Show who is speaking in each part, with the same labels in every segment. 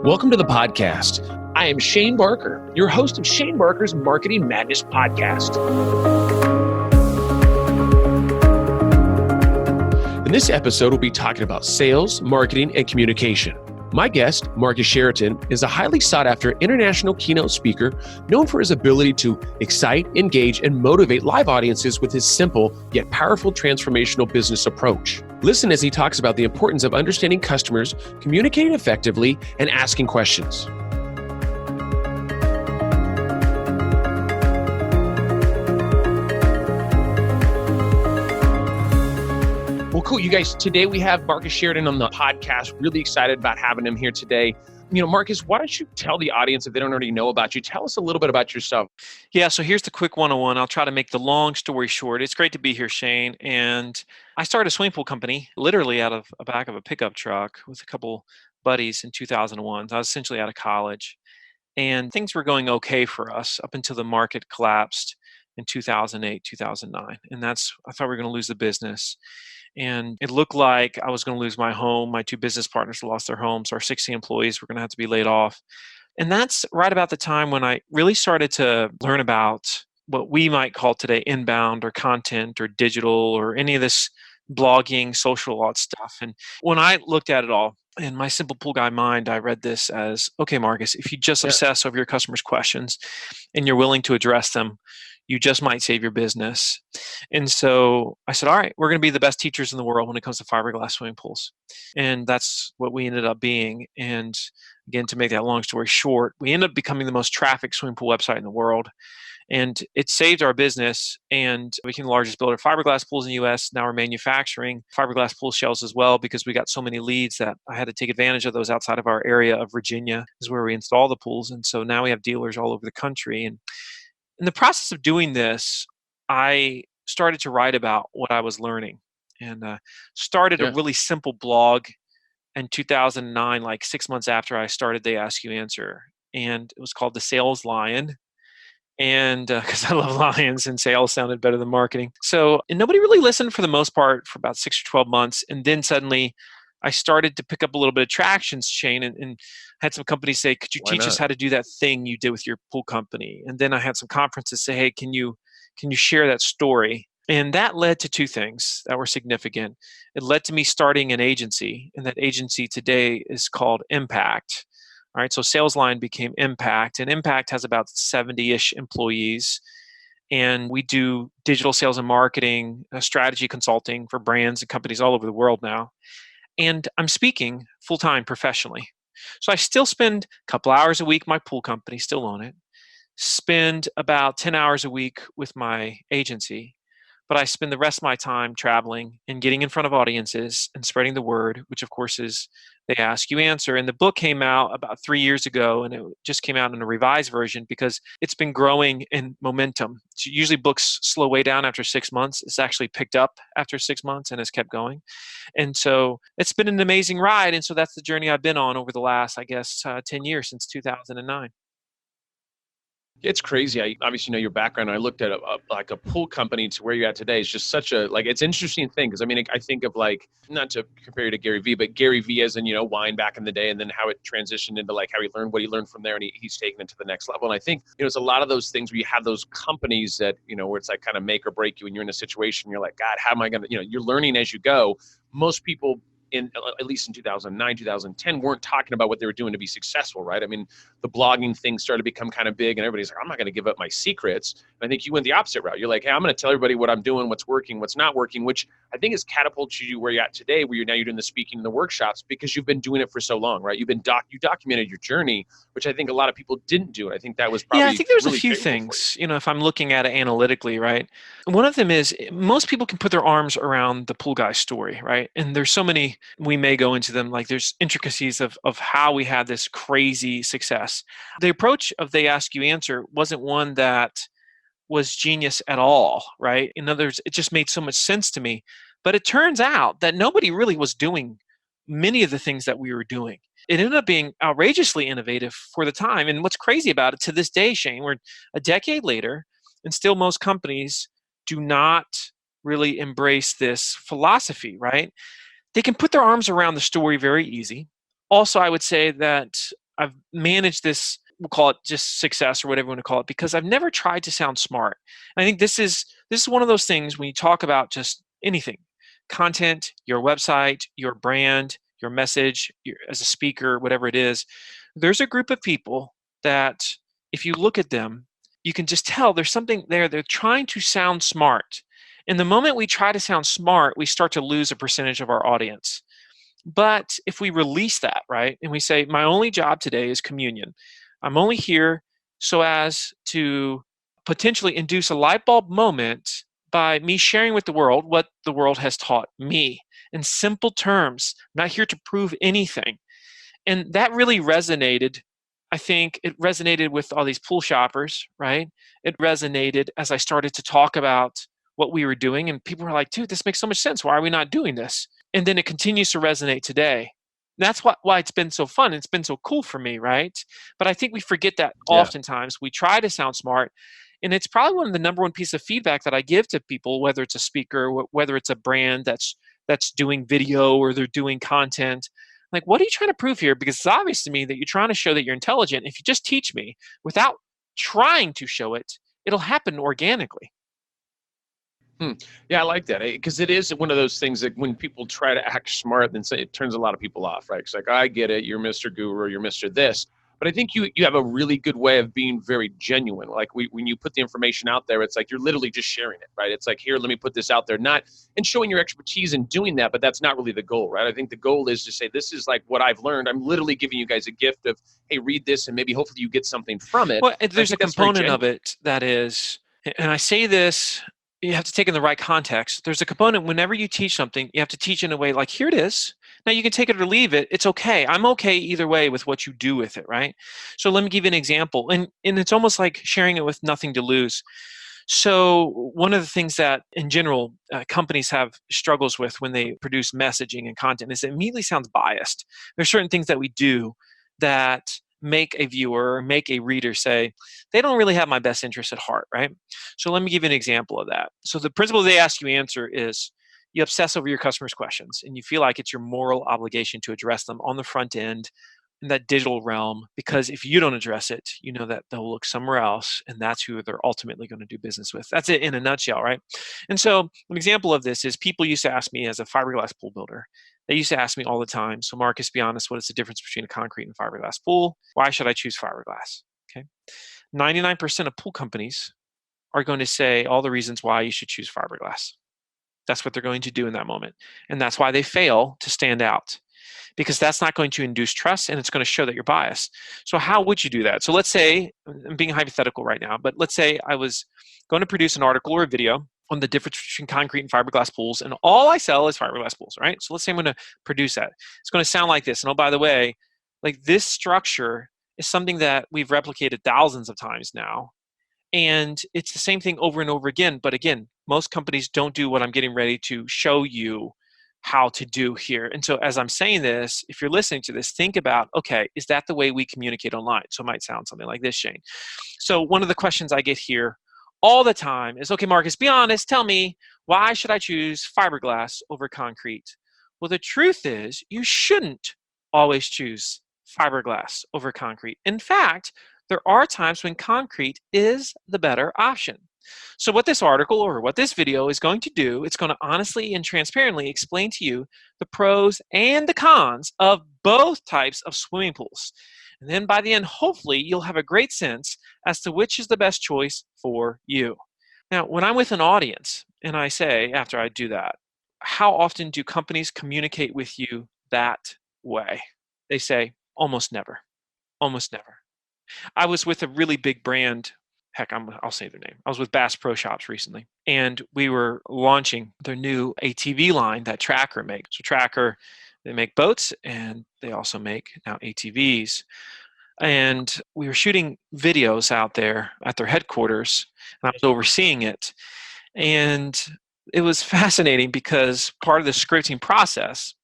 Speaker 1: Welcome to the podcast. I am Shane Barker, your host of Shane Barker's Marketing Madness podcast. In this episode, we'll be talking about sales, marketing, and communication. My guest, Marcus Sheridan, is a highly sought-after international keynote speaker known for his ability to excite, engage, and motivate live audiences with his simple yet powerful transformational business approach. Listen as he talks about the importance of understanding customers, communicating effectively, and asking questions. Well, cool. You guys, today we have Marcus Sheridan on the podcast. Really excited about having him here today. Marcus, why don't you tell the audience, if they don't already know about you, tell us a little bit about yourself.
Speaker 2: Yeah, so here's the quick 101. I'll try to make the long story short. It's great to be here, Shane. And I started a swimming pool company literally out of a back of a pickup truck with a couple buddies in 2001. I was essentially out of college. And things were going okay for us up until the market collapsed in 2008, 2009. And I thought we were going to lose the business. And it looked like I was going to lose my home. My two business partners lost their homes. Our 60 employees were going to have to be laid off. And that's right about the time when I really started to learn about what we might call today inbound or content or digital or any of this blogging, social lot stuff. And when I looked at it all, in my simple pool guy mind, I read this as, okay, Marcus, if you just obsess over your customers' questions and you're willing to address them, you just might save your business. And so I said, all right, we're going to be the best teachers in the world when it comes to fiberglass swimming pools. And that's what we ended up being. And again, to make that long story short, we ended up becoming the most trafficked swimming pool website in the world. And it saved our business and we became the largest builder of fiberglass pools in the US. Now we're manufacturing fiberglass pool shells as well because we got so many leads that I had to take advantage of those outside of our area of Virginia is where we install the pools. And so now we have dealers all over the country. And in the process of doing this, I started to write about what I was learning and started a really simple blog in 2009, like 6 months after I started They Ask You Answer. And it was called The Sales Lion. And because I love lions and sales sounded better than marketing. And nobody really listened for the most part for about 6 or 12 months. And then suddenly I started to pick up a little bit of traction, Shane, and had some companies say, could you teach us how to do that thing you did with your pool company? And then I had some conferences say, hey, can you share that story? And that led to two things that were significant. It led to me starting an agency, and that agency today is called Impact. All right, so Sales Line became Impact, and Impact has about 70-ish employees. And we do digital sales and marketing, strategy consulting for brands and companies all over the world now. And I'm speaking full-time professionally. So I still spend a couple hours a week, my pool company, still own it, spend about 10 hours a week with my agency, but I spend the rest of my time traveling and getting in front of audiences and spreading the word, which of course is They Ask You Answer. And the book came out about 3 years ago, and it just came out in a revised version because it's been growing in momentum. So usually books slow way down after 6 months. It's actually picked up after 6 months and has kept going. And so it's been an amazing ride. And so that's the journey I've been on over the last, 10 years since 2009.
Speaker 1: It's crazy. I obviously know your background. I looked at a pool company to where you're at today. It's just such a, it's an interesting thing. Because I think of not to compare you to Gary Vee, but Gary Vee as in, wine back in the day and then how it transitioned into how he learned what he learned from there. And he's taken it to the next level. And I think, it's a lot of those things where you have those companies that, where it's kind of make or break you and you're in a situation, you're like, God, how am I going to, you're learning as you go. Most people at least in 2009, 2010, weren't talking about what they were doing to be successful, right? I mean, the blogging thing started to become kind of big and everybody's like, I'm not going to give up my secrets. And I think you went the opposite route. You're like, hey, I'm going to tell everybody what I'm doing, what's working, what's not working, which I think has catapulted you where you're at today, where you're doing the speaking and the workshops because you've been doing it for so long, right? You documented your journey, which I think a lot of people didn't do. And I think that was probably
Speaker 2: I think there's
Speaker 1: really
Speaker 2: a few things, if I'm looking at it analytically, right? One of them is most people can put their arms around the pool guy story, right? And there's so many, we may go into them, there's intricacies of how we had this crazy success. The approach of They Ask You Answer wasn't one that was genius at all, right? In other words, it just made so much sense to me. But it turns out that nobody really was doing many of the things that we were doing. It ended up being outrageously innovative for the time. And what's crazy about it to this day, Shane, we're a decade later, and still most companies do not really embrace this philosophy, right? They can put their arms around the story very easy. Also, I would say that I've managed this, we'll call it just success or whatever you want to call it, because I've never tried to sound smart. And I think this is one of those things when you talk about just anything, content, your website, your brand, your message, as a speaker, whatever it is, there's a group of people that if you look at them, you can just tell there's something there. They're trying to sound smart. And the moment we try to sound smart, we start to lose a percentage of our audience. But if we release that, right, and we say, my only job today is communion, I'm only here so as to potentially induce a light bulb moment by me sharing with the world what the world has taught me in simple terms, I'm not here to prove anything. And that really resonated. I think it resonated with all these pool shoppers, right? It resonated as I started to talk about what we were doing, and people were like, dude, this makes so much sense. Why are we not doing this? And then it continues to resonate today. That's why it's been so fun. It's been so cool for me, right? But I think we forget that
Speaker 1: Yeah.
Speaker 2: oftentimes. We try to sound smart, and it's probably one of the number one piece of feedback that I give to people, whether it's a speaker, whether it's a brand that's doing video or they're doing content. Like, what are you trying to prove here? Because it's obvious to me that you're trying to show that you're intelligent. If you just teach me without trying to show it, it'll happen organically.
Speaker 1: Hmm. Yeah, I like that because it is one of those things that when people try to act smart, then say it turns a lot of people off, right? It's like, I get it, you're Mr. Guru, you're Mr. This, but I think you have a really good way of being very genuine. Like when you put the information out there, it's like you're literally just sharing it, right? It's like, here, let me put this out there, not and showing your expertise in doing that, but that's not really the goal, right? I think the goal is to say, this is like what I've learned. I'm literally giving you guys a gift of, hey, read this, and maybe hopefully you get something from it.
Speaker 2: Well,
Speaker 1: I
Speaker 2: there's a
Speaker 1: think that's very
Speaker 2: component of
Speaker 1: genuine.
Speaker 2: it that is, and I say this, you have to take in the right context. There's a component whenever you teach something, you have to teach in a way like, here it is. Now you can take it or leave it. It's okay. I'm okay either way with what you do with it, right? So let me give you an example. And it's almost like sharing it with nothing to lose. So one of the things that in general companies have struggles with when they produce messaging and content is it immediately sounds biased. There's certain things that we do that make a viewer, make a reader say, they don't really have my best interest at heart, right? So let me give you an example of that. So the principle they ask you answer is you obsess over your customers' questions and you feel like it's your moral obligation to address them on the front end in that digital realm, because if you don't address it, you know that they'll look somewhere else and that's who they're ultimately going to do business with. That's it in a nutshell, right? And so an example of this is people used to ask me as a fiberglass pool builder, they used to ask me all the time, so Marcus, be honest, what is the difference between a concrete and fiberglass pool? Why should I choose fiberglass? Okay. 99% of pool companies are going to say all the reasons why you should choose fiberglass. That's what they're going to do in that moment. And that's why they fail to stand out, because that's not going to induce trust and it's going to show that you're biased. So how would you do that? So let's say, I'm being hypothetical right now, but let's say I was going to produce an article or a video on the difference between concrete and fiberglass pools, and all I sell is fiberglass pools, right? So let's say I'm going to produce that. It's going to sound like this. And oh, by the way, like this structure is something that we've replicated thousands of times now. And it's the same thing over and over again. But again, most companies don't do what I'm getting ready to show you how to do here. And so as I'm saying this, if you're listening to this, think about, okay, is that the way we communicate online? So it might sound something like this, Shane. So one of the questions I get here all the time is, okay, Marcus, be honest, tell me, why should I choose fiberglass over concrete? Well, the truth is you shouldn't always choose fiberglass over concrete. In fact, there are times when concrete is the better option. So what this article or what this video is going to do, it's going to honestly and transparently explain to you the pros and the cons of both types of swimming pools. And then by the end, hopefully, you'll have a great sense as to which is the best choice for you. Now, when I'm with an audience and I say, after I do that, how often do companies communicate with you that way? They say, almost never, almost never. I was with a really big brand. Heck, I'll say their name. I was with Bass Pro Shops recently, and we were launching their new ATV line that Tracker makes. So Tracker, they make boats, and they also make now ATVs. And we were shooting videos out there at their headquarters, and I was overseeing it. And it was fascinating because part of the scripting process,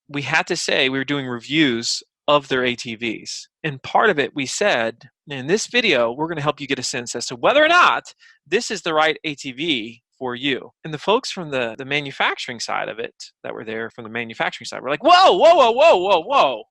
Speaker 2: we had to say we were doing reviews of their ATVs. And part of it, we said, in this video, we're going to help you get a sense as to whether or not this is the right ATV for you. And the folks from the manufacturing side of it that were there from the manufacturing side were like, whoa, whoa, whoa, whoa, whoa, whoa.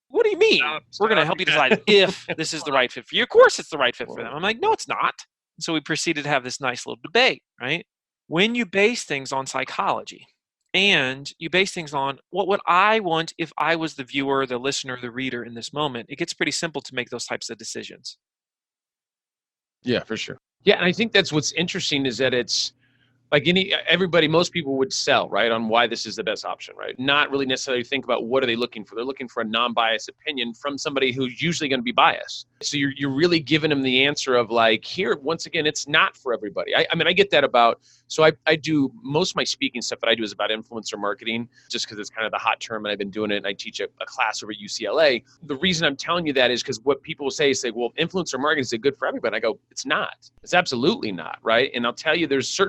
Speaker 2: what do you mean? We're going to help you decide if this is the right fit for you. Of course it's the right fit for them. I'm like, no, it's not. So we proceeded to have this nice little debate, right? When you base things on psychology and you base things on what would I want if I was the viewer, the listener, the reader in this moment, it gets pretty simple to make those types of decisions.
Speaker 1: Yeah, for sure. Yeah, and I think that's what's interesting is that it's like most people would sell, right, on why this is the best option, right? Not really necessarily think about what are they looking for. They're looking for a non-biased opinion from somebody who's usually going to be biased. So you're really giving them the answer of like, here, once again, it's not for everybody. I mean, I get that about, so I do, most of my speaking stuff that I do is about influencer marketing, just because it's kind of the hot term and I've been doing it and I teach a class over at UCLA. The reason I'm telling you that is because what people will say is, well, influencer marketing is good for everybody. I go, it's not. It's absolutely not, right? And I'll tell you, there's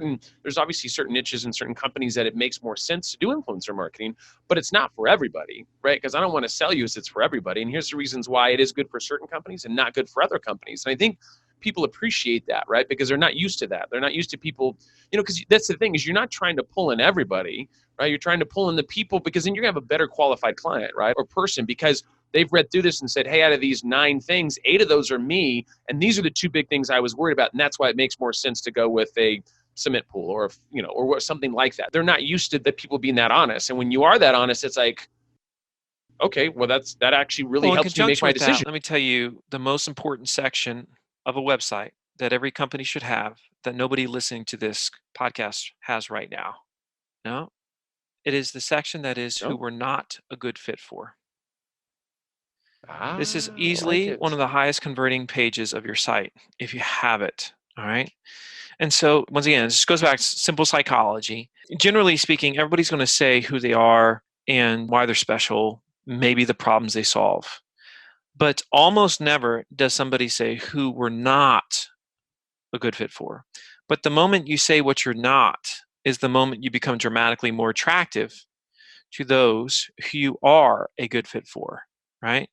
Speaker 1: obviously certain niches and certain companies that it makes more sense to do influencer marketing, but it's not for everybody, right? Because I don't want to sell you as it's for everybody. And here's the reasons why it is good for certain companies and not good for other companies. And I think people appreciate that, right? Because they're not used to that. They're not used to people, because that's the thing is you're not trying to pull in everybody, right? You're trying to pull in the people because then you're going to have a better qualified client, right? Or person, because they've read through this and said, hey, out of these 9 things, 8 of those are me. And these are the 2 big things I was worried about. And that's why it makes more sense to go with a cement pool or, or something like that. They're not used to the people being that honest. And when you are that honest, it's like, okay, well, that actually really helps me make my decision.
Speaker 2: Let me tell you the most important section of a website that every company should have that nobody listening to this podcast has right now. No, it is the section that is who we're not a good fit for. This is easily one of the highest converting pages of your site if you have it. All right. And so once again, this goes back to simple psychology. Generally speaking, everybody's going to say who they are and why they're special, maybe the problems they solve. But almost never does somebody say who we're not a good fit for. But the moment you say what you're not is the moment you become dramatically more attractive to those who you are a good fit for, right?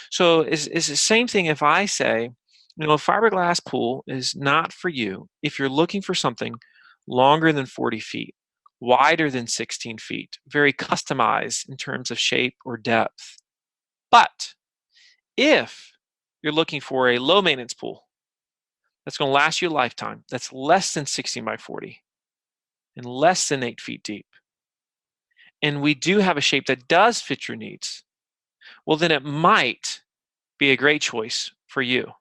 Speaker 2: So it's the same thing if I say, a fiberglass pool is not for you if you're looking for something longer than 40 feet, wider than 16 feet, very customized in terms of shape or depth. But if you're looking for a low maintenance pool that's going to last you a lifetime, that's less than 16 by 40 and less than 8 feet deep, and we do have a shape that does fit your needs, well, then it might be a great choice for you.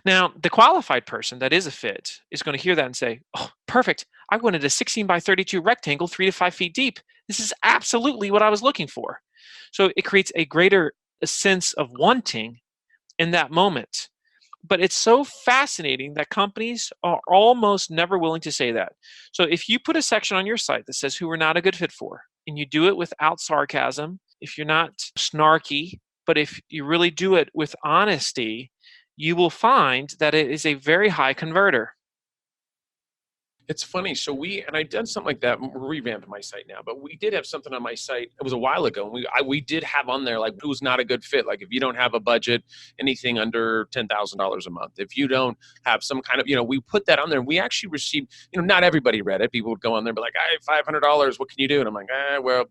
Speaker 2: Now, the qualified person that is a fit is going to hear that and say, oh, perfect. I wanted a 16 by 32 rectangle, 3 to 5 feet deep. This is absolutely what I was looking for. So it creates a greater sense of wanting in that moment. But it's so fascinating that companies are almost never willing to say that. So if you put a section on your site that says who we're not a good fit for, and you do it without sarcasm, if you're not snarky, but if you really do it with honesty, you will find that it is a very high converter.
Speaker 1: It's funny. So I've done something like that. We're revamping my site now, but we did have something on my site. It was a while ago. And we did have on there, like, who's not a good fit. Like if you don't have a budget, anything under $10,000 a month, if you don't have some kind of, we put that on there and we actually received, not everybody read it. People would go on there and be like, I have $500. What can you do? And I'm like, well,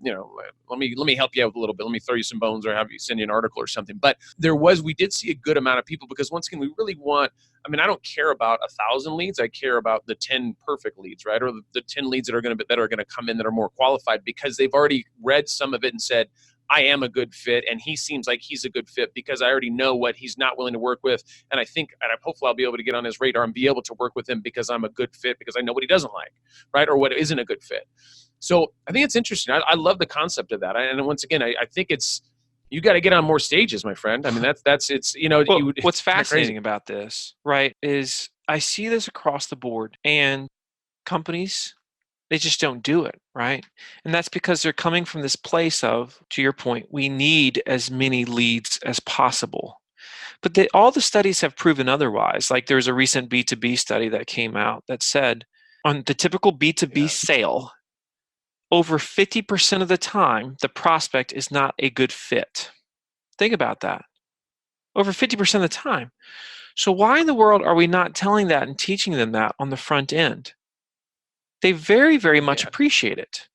Speaker 1: let me help you out a little bit. Let me throw you some bones or have you send you an article or something. But we did see a good amount of people because once again, we really want, I don't care about 1,000 leads. I care about the 10 perfect leads, right? Or the 10 leads that are going to come in that are more qualified because they've already read some of it and said, I am a good fit. And he seems like he's a good fit because I already know what he's not willing to work with. And hopefully I'll be able to get on his radar and be able to work with him because I'm a good fit because I know what he doesn't like, right? Or what isn't a good fit. So I think it's interesting. I love the concept of that. And once again, I think you got to get on more stages, my friend.
Speaker 2: What's fascinating about this, right, is I see this across the board and companies, they just don't do it, right? And that's because they're coming from this place of, to your point, we need as many leads as possible. But all the studies have proven otherwise. Like there's a recent B2B study that came out that said on the typical B2B sale, over 50% of the time, the prospect is not a good fit. Think about that. Over 50% of the time. So why in the world are we not telling that and teaching them that on the front end? They very, very much appreciate it.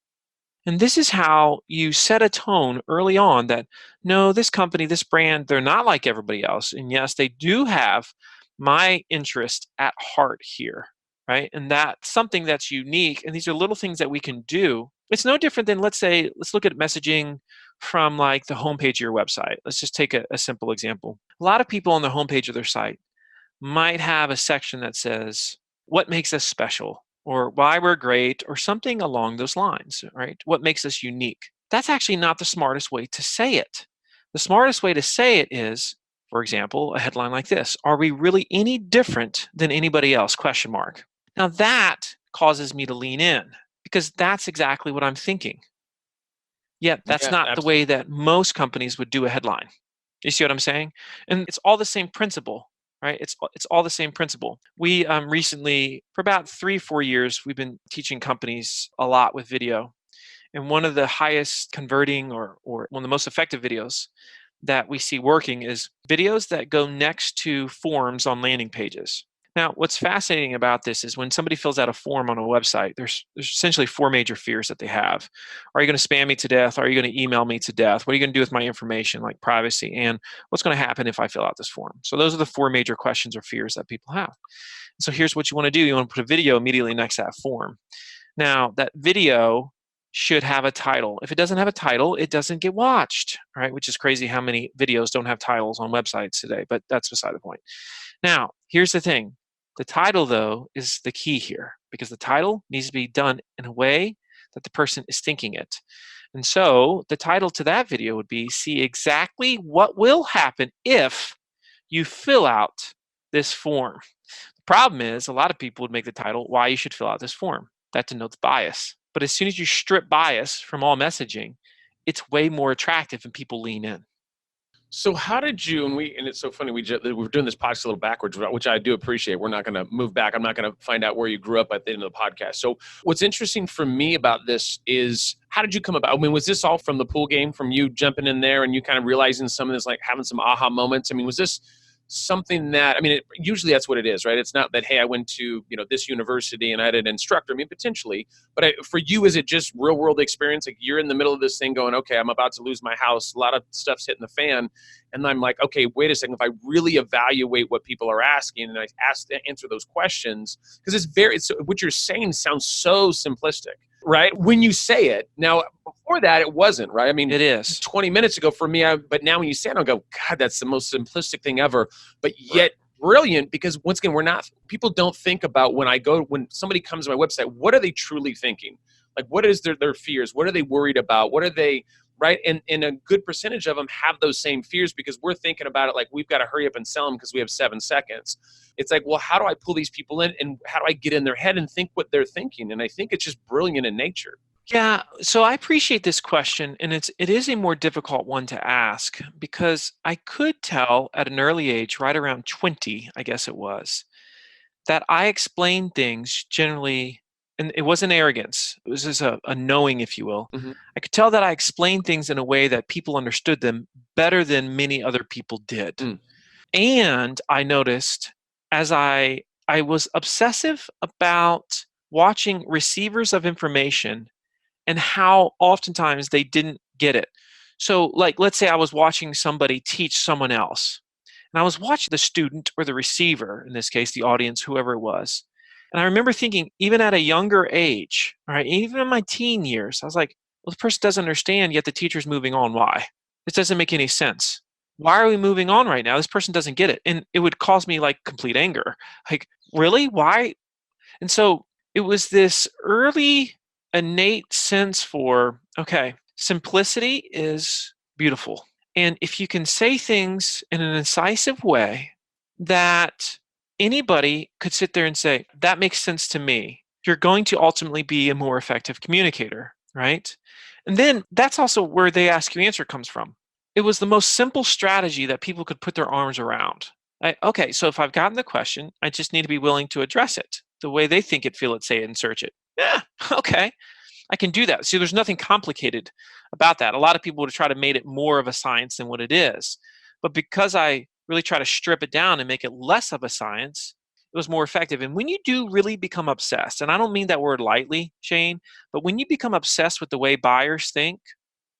Speaker 2: And this is how you set a tone early on that, no, this company, this brand, they're not like everybody else. And yes, they do have my interest at heart here, right? And that's something that's unique. And these are little things that we can do. It's no different than, let's say, let's look at messaging from like the homepage of your website. Let's just take a simple example. A lot of people on the homepage of their site might have a section that says, what makes us special, or why we're great, or something along those lines, right? What makes us unique? That's actually not the smartest way to say it. The smartest way to say it is, for example, a headline like this: are we really any different than anybody else? Question mark. Now that causes me to lean in because that's exactly what I'm thinking. Yet that's
Speaker 1: Yeah,
Speaker 2: not the way
Speaker 1: absolutely.
Speaker 2: that most companies would do a headline. You see what I'm saying? And it's all the same principle, right? It's all the same principle. We recently, for about 3 4 years, we've been teaching companies a lot with video. And one of the highest converting, or one of the most effective videos that we see working is videos that go next to forms on landing pages. Now, what's fascinating about this is when somebody fills out a form on a website, there's essentially four major fears that they have. Are you going to spam me to death? Are you going to email me to death? What are you going to do with my information, like privacy? And what's going to happen if I fill out this form? So those are the four major questions or fears that people have. So here's what you want to do. You want to put a video immediately next to that form. Now, that video should have a title. If it doesn't have a title, it doesn't get watched, right? Which is crazy how many videos don't have titles on websites today, but that's beside the point. Now, here's the thing. The title, though, is the key here because the title needs to be done in a way that the person is thinking it. And so the title to that video would be, see exactly what will happen if you fill out this form. The problem is a lot of people would make the title, why you should fill out this form. That denotes bias. But as soon as you strip bias from all messaging, it's way more attractive and people lean in.
Speaker 1: So how did you, and it's so funny, we're doing this podcast a little backwards, which I do appreciate. We're not going to move back. I'm not going to find out where you grew up at the end of the podcast. So what's interesting for me about this is, how did you come about? I mean, was this all from the pool game, from you jumping in there and you kind of realizing some of this, like having some aha moments? I mean, was this something that, I mean, usually that's what it is, right? It's not that, hey, I went to, this university and I had an instructor. I mean, potentially, but for you, is it just real world experience? Like you're in the middle of this thing going, okay, I'm about to lose my house. A lot of stuff's hitting the fan. And I'm like, okay, wait a second. If I really evaluate what people are asking and I answer those questions, because it's what you're saying sounds so simplistic, right? When you say it. Now, before that, it wasn't, right? I mean,
Speaker 2: It is.
Speaker 1: 20 minutes ago for me, but now when you say it, I'll go, God, that's the most simplistic thing ever. But yet brilliant, because once again, people don't think about when somebody comes to my website, what are they truly thinking? Like, what is their fears? What are they worried about? What are they, right? And a good percentage of them have those same fears because we're thinking about it like we've got to hurry up and sell them because we have 7 seconds. It's like, well, how do I pull these people in and how do I get in their head and think what they're thinking? And I think it's just brilliant in nature.
Speaker 2: Yeah, so I appreciate this question, and it is a more difficult one to ask because I could tell at an early age, right around 20, I guess it was, that I explained things generally, and it wasn't arrogance, it was just a knowing, if you will.
Speaker 1: Mhm.
Speaker 2: I could tell that I explained things in a way that people understood them better than many other people did.
Speaker 1: Mm.
Speaker 2: And I noticed as I was obsessive about watching receivers of information and how oftentimes they didn't get it. So, like, let's say I was watching somebody teach someone else, and I was watching the student or the receiver, in this case, the audience, whoever it was. And I remember thinking, even at a younger age, all right, even in my teen years, I was like, well, the person doesn't understand, yet the teacher's moving on. Why? This doesn't make any sense. Why are we moving on right now? This person doesn't get it. And it would cause me like complete anger. Like, really? Why? And so it was this early innate sense for, okay, simplicity is beautiful. And if you can say things in an incisive way that anybody could sit there and say, that makes sense to me, you're going to ultimately be a more effective communicator, right? And then that's also where the ask you answer comes from. It was the most simple strategy that people could put their arms around. Okay, so if I've gotten the question, I just need to be willing to address it the way they think it, feel it, say it, and search it. Yeah, okay, I can do that. See, there's nothing complicated about that. A lot of people would try to make it more of a science than what it is. But because I really try to strip it down and make it less of a science, it was more effective. And when you do really become obsessed, and I don't mean that word lightly, Shane, but when you become obsessed with the way buyers think,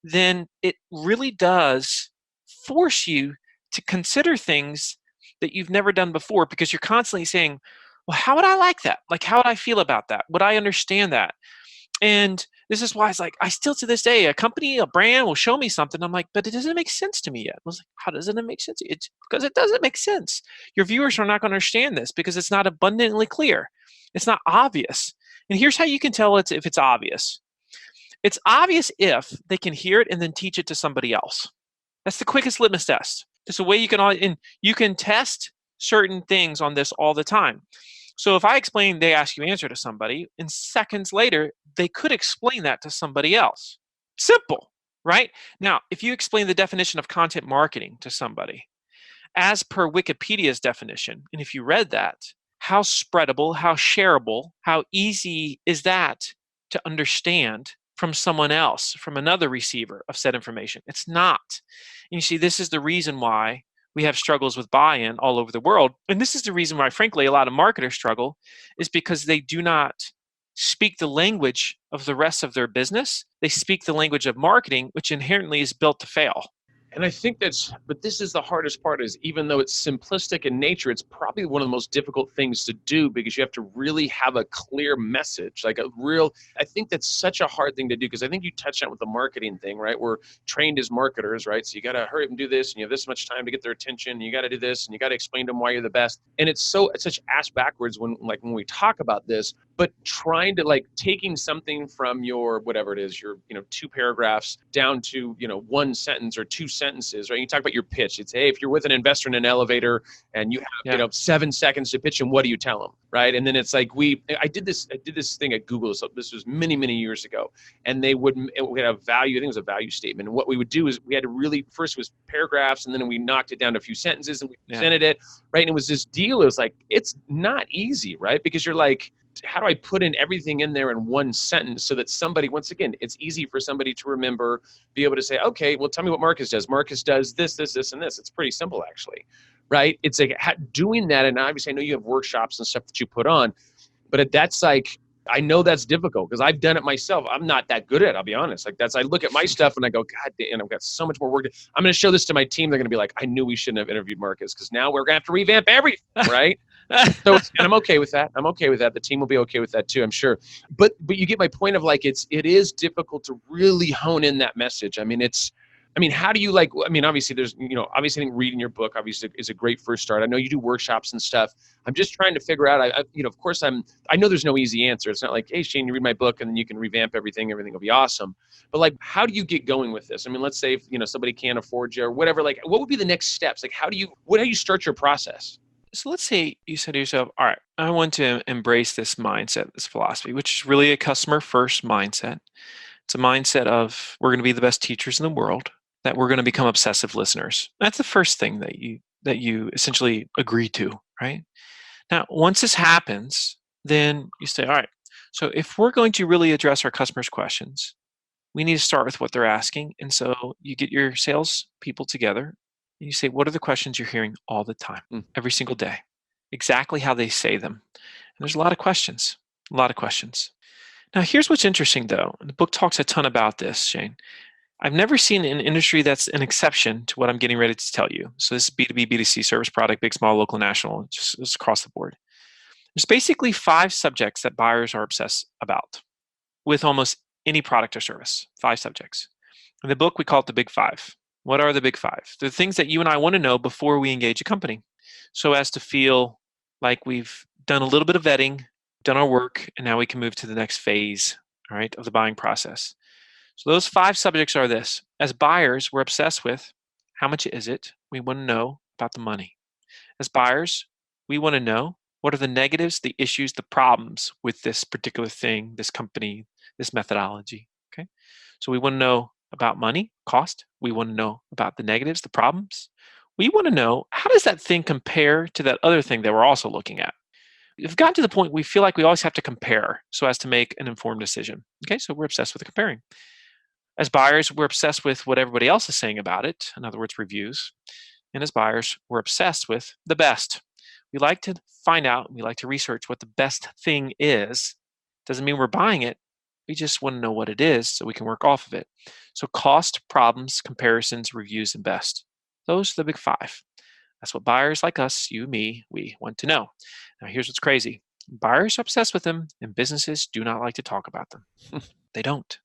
Speaker 2: then it really does force you to consider things that you've never done before, because you're constantly saying, well, how would I like that? Like, how would I feel about that? Would I understand that? And this is why it's like, I still to this day, a company, a brand will show me something. I'm like, but it doesn't make sense to me yet. I was like, how doesn't it make sense? It's because it doesn't make sense. Your viewers are not going to understand this because it's not abundantly clear. It's not obvious. And here's how you can tell if it's obvious. It's obvious if they can hear it and then teach it to somebody else. That's the quickest litmus test. It's a way and you can test certain things on this all the time. So if I explain they ask you answer to somebody, and seconds later, they could explain that to somebody else. Simple, right? Now, if you explain the definition of content marketing to somebody, as per Wikipedia's definition, and if you read that, how spreadable, how shareable, how easy is that to understand from someone else, from another receiver of said information? It's not. And you see, this is the reason why we have struggles with buy-in all over the world. And this is the reason why, frankly, a lot of marketers struggle, is because they do not speak the language of the rest of their business. They speak the language of marketing, which inherently is built to fail.
Speaker 1: And I think but this is the hardest part, is even though it's simplistic in nature, it's probably one of the most difficult things to do, because you have to really have a clear message, like I think that's such a hard thing to do, because I think you touched on with the marketing thing, right? We're trained as marketers, right? So you got to hurry up and do this, and you have this much time to get their attention, and you got to do this, and you got to explain to them why you're the best. And it's such ass backwards when we talk about this, but trying to taking something from your, whatever it is, your, 2 paragraphs down to, one sentence or 2 sentences, right? You talk about your pitch. It's, hey, if you're with an investor in an elevator and you have, 7 seconds to pitch them, what do you tell them? Right. And then it's like, I did this thing at Google. So this was many, many years ago. And we had a value, I think it was a value statement. And what we would do is we had to really, first was paragraphs, and then we knocked it down to a few sentences and we presented it. Right. And it was this deal. It was like, it's not easy, right? Because you're like, how do I put in everything in there in one sentence so that somebody, once again, it's easy for somebody to remember, be able to say, okay, well, tell me what Marcus does. Marcus does this, this, this, and this. It's pretty simple, actually, right? It's like doing that. And obviously I know you have workshops and stuff that you put on, but that's like, I know that's difficult because I've done it myself. I'm not that good at it, I'll be honest. I look at my stuff and I go, God damn, I've got so much more work. I'm going to show this to my team. They're going to be like, I knew we shouldn't have interviewed Marcus, because now we're going to have to revamp everything, right? So, and I'm okay with that. I'm okay with that. The team will be okay with that too, I'm sure. But you get my point of it is difficult to really hone in that message. How do you obviously there's, obviously I think reading your book obviously is a great first start. I know you do workshops and stuff. I'm just trying to figure out, of course I know there's no easy answer. It's not like, hey, Shane, you read my book and then you can revamp everything will be awesome. But how do you get going with this? Let's say if, somebody can't afford you or whatever, what would be the next steps? How do you start your process?
Speaker 2: So let's say you said to yourself, all right, I want to embrace this mindset, this philosophy, which is really a customer first mindset. It's a mindset of, we're going to be the best teachers in the world, that we're going to become obsessive listeners. That's the first thing that you essentially agree to, right? Now, once this happens, then you say, all right, so if we're going to really address our customers' questions, we need to start with what they're asking. And so you get your sales people together and you say, what are the questions you're hearing all the time, every single day? Exactly how they say them. And there's a lot of questions, a lot of questions. Now, here's what's interesting, though. The book talks a ton about this, Shane. I've never seen an industry that's an exception to what I'm getting ready to tell you. So this is B2B, B2C, service product, big, small, local, national, just across the board. There's basically 5 subjects that buyers are obsessed about with almost any product or service. 5 subjects. In the book, we call it the Big 5. What are the Big 5? They're things that you and I want to know before we engage a company, so as to feel like we've done a little bit of vetting, done our work, and now we can move to the next phase, all right, of the buying process. So those 5 subjects are this. As buyers, we're obsessed with how much is it? We want to know about the money. As buyers, we want to know what are the negatives, the issues, the problems with this particular thing, this company, this methodology. Okay. So we want to know about money, cost. We want to know about the negatives, the problems. We want to know, how does that thing compare to that other thing that we're also looking at? We've gotten to the point we feel like we always have to compare so as to make an informed decision. Okay, so we're obsessed with comparing. As buyers, we're obsessed with what everybody else is saying about it, in other words, reviews. And as buyers, we're obsessed with the best. We like to find out, we like to research what the best thing is. Doesn't mean we're buying it. We just want to know what it is so we can work off of it. So cost, problems, comparisons, reviews, and best. Those are the big five. That's what buyers like us, you, me, we want to know. Now, here's what's crazy. Buyers are obsessed with them, and businesses do not like to talk about them. They don't.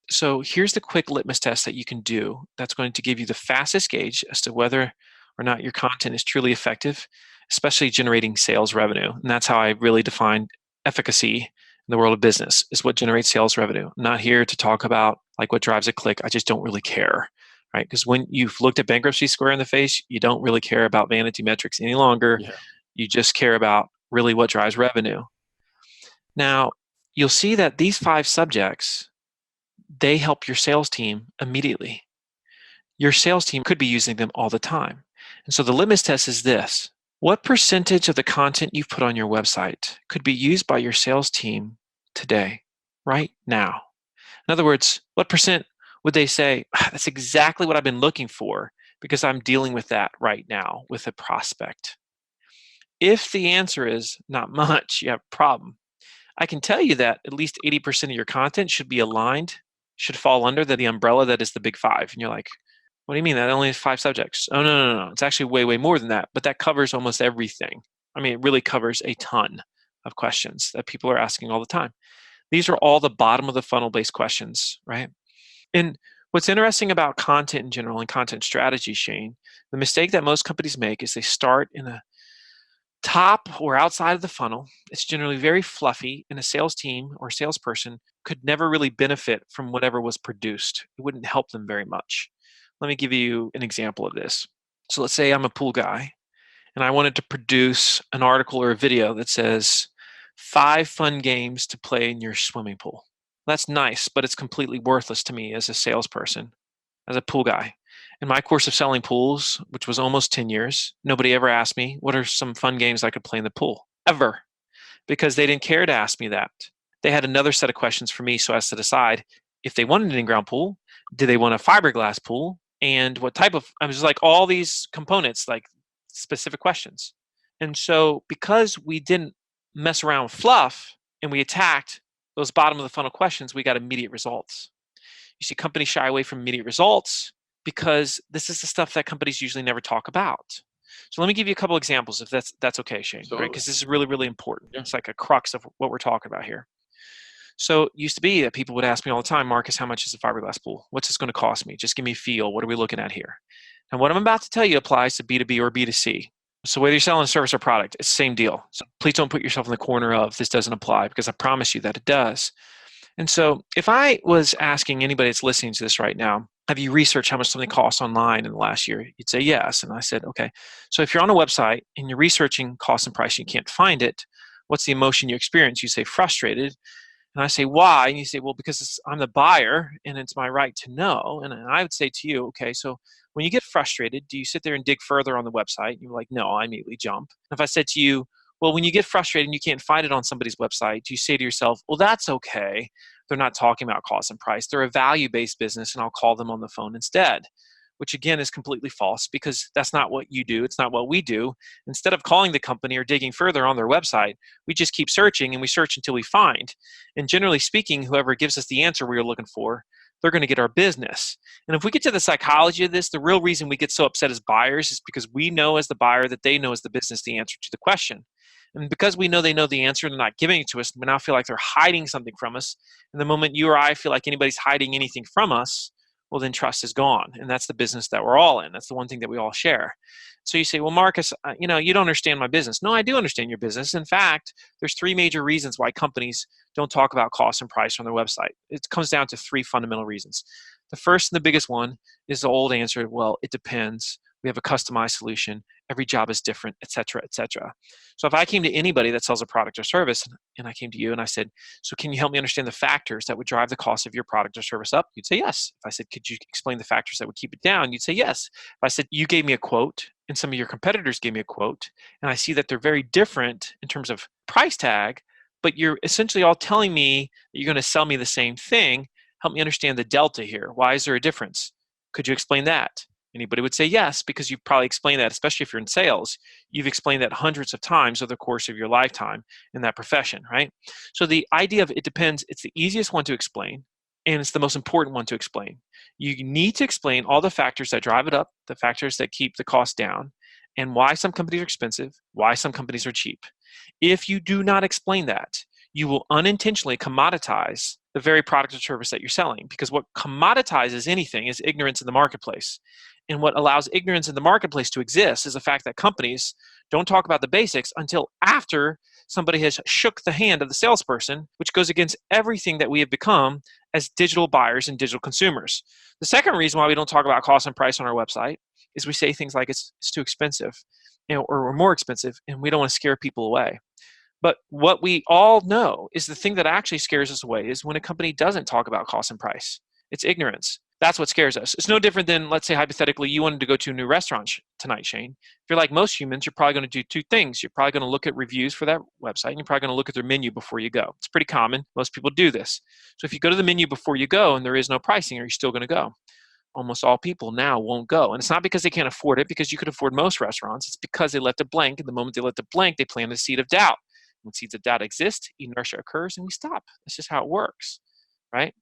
Speaker 2: So here's the quick litmus test that you can do that's going to give you the fastest gauge as to whether or not your content is truly effective, especially generating sales revenue. And that's how I really define efficacy in the world of business, is what generates sales revenue. I'm not here to talk about like what drives a click. I just don't really care, right? Because when you've looked at bankruptcy square in the face, you don't really care about vanity metrics any longer.
Speaker 1: Yeah.
Speaker 2: You just care about really what drives revenue. Now, you'll see that these 5 subjects, they help your sales team immediately. Your sales team could be using them all the time. And so the litmus test is this. What percentage of the content you've put on your website could be used by your sales team today, right now? In other words, what percent would they say, that's exactly what I've been looking for because I'm dealing with that right now with a prospect? If the answer is not much, you have a problem. I can tell you that at least 80% of your content should be aligned, should fall under the umbrella that is the big 5. And you're like, what do you mean? That only has 5 subjects. Oh, no. It's actually way, way more than that. But that covers almost everything. I mean, it really covers a ton of questions that people are asking all the time. These are all the bottom of the funnel based questions, right? And what's interesting about content in general and content strategy, Shane, the mistake that most companies make is they start in a top or outside of the funnel. It's generally very fluffy, and a sales team or salesperson could never really benefit from whatever was produced. It wouldn't help them very much. Let me give you an example of this. So let's say I'm a pool guy and I wanted to produce an article or a video that says 5 fun games to play in your swimming pool. That's nice, but it's completely worthless to me as a salesperson, as a pool guy. In my course of selling pools, which was almost 10 years, nobody ever asked me, what are some fun games I could play in the pool? Ever. Because they didn't care to ask me that. They had another set of questions for me so as to decide if they wanted an in-ground pool, did they want a fiberglass pool, and what type of, I was just like all these components, like specific questions. And so because we didn't mess around with fluff and we attacked those bottom of the funnel questions, we got immediate results. You see companies shy away from immediate results because this is the stuff that companies usually never talk about. So let me give you a couple examples if that's okay, Shane, right? Because this is really, really important.
Speaker 1: Yeah.
Speaker 2: It's like a crux of what we're talking about here. So it used to be that people would ask me all the time, Marcus, how much is a fiberglass pool? What's this going to cost me? Just give me a feel. What are we looking at here? And what I'm about to tell you applies to B2B or B2C. So whether you're selling a service or product, it's the same deal. So please don't put yourself in the corner of this doesn't apply, because I promise you that it does. And so if I was asking anybody that's listening to this right now, have you researched how much something costs online in the last year? You'd say yes. And I said, okay. So if you're on a website and you're researching cost and price and you can't find it, what's the emotion you experience? You say frustrated. And I say, why? And you say, well, because I'm the buyer and it's my right to know. And I would say to you, okay, so when you get frustrated, do you sit there and dig further on the website? And you're like, no, I immediately jump. And if I said to you, well, when you get frustrated and you can't find it on somebody's website, do you say to yourself, well, that's okay. They're not talking about cost and price. They're a value-based business, and I'll call them on the phone instead, which again is completely false, because that's not what you do. It's not what we do. Instead of calling the company or digging further on their website, we just keep searching, and we search until we find. And generally speaking, whoever gives us the answer we are looking for, they're going to get our business. And if we get to the psychology of this, the real reason we get so upset as buyers is because we know as the buyer that they know as the business the answer to the question. And because we know they know the answer, they're not giving it to us, we now feel like they're hiding something from us. And the moment you or I feel like anybody's hiding anything from us, well, then trust is gone. And that's the business that we're all in. That's the one thing that we all share. So you say, well, Marcus, you don't understand my business. No, I do understand your business. In fact, there's 3 major reasons why companies don't talk about cost and price on their website. It comes down to 3 fundamental reasons. The first and the biggest one is the old answer, well, it depends. We have a customized solution. Every job is different, et cetera, et cetera. So if I came to anybody that sells a product or service, and I came to you and I said, so can you help me understand the factors that would drive the cost of your product or service up? You'd say yes. If I said, could you explain the factors that would keep it down? You'd say yes. If I said, you gave me a quote and some of your competitors gave me a quote, and I see that they're very different in terms of price tag, but you're essentially all telling me that you're going to sell me the same thing. Help me understand the delta here. Why is there a difference? Could you explain that? Anybody would say yes, because you've probably explained that, especially if you're in sales. You've explained that hundreds of times over the course of your lifetime in that profession, right? So the idea of it depends, it's the easiest one to explain, and it's the most important one to explain. You need to explain all the factors that drive it up, the factors that keep the cost down, and why some companies are expensive, why some companies are cheap. If you do not explain that, you will unintentionally commoditize the very product or service that you're selling, because what commoditizes anything is ignorance in the marketplace. And what allows ignorance in the marketplace to exist is the fact that companies don't talk about the basics until after somebody has shook the hand of the salesperson, which goes against everything that we have become as digital buyers and digital consumers. The second reason why we don't talk about cost and price on our website is we say things like it's too expensive, or we're more expensive, and we don't want to scare people away. But what we all know is the thing that actually scares us away is when a company doesn't talk about cost and price. It's ignorance. That's what scares us. It's no different than, let's say, hypothetically, you wanted to go to a new restaurant tonight, Shane. If you're like most humans, you're probably going to do two things. You're probably going to look at reviews for that website, and you're probably going to look at their menu before you go. It's pretty common. Most people do this. So if you go to the menu before you go and there is no pricing, are you still going to go? Almost all people now won't go. And it's not because they can't afford it, because you could afford most restaurants. It's because they left it blank. And the moment they left it blank, they plant a seed of doubt. When seeds of doubt exist, inertia occurs, and we stop. That's just how it works, right?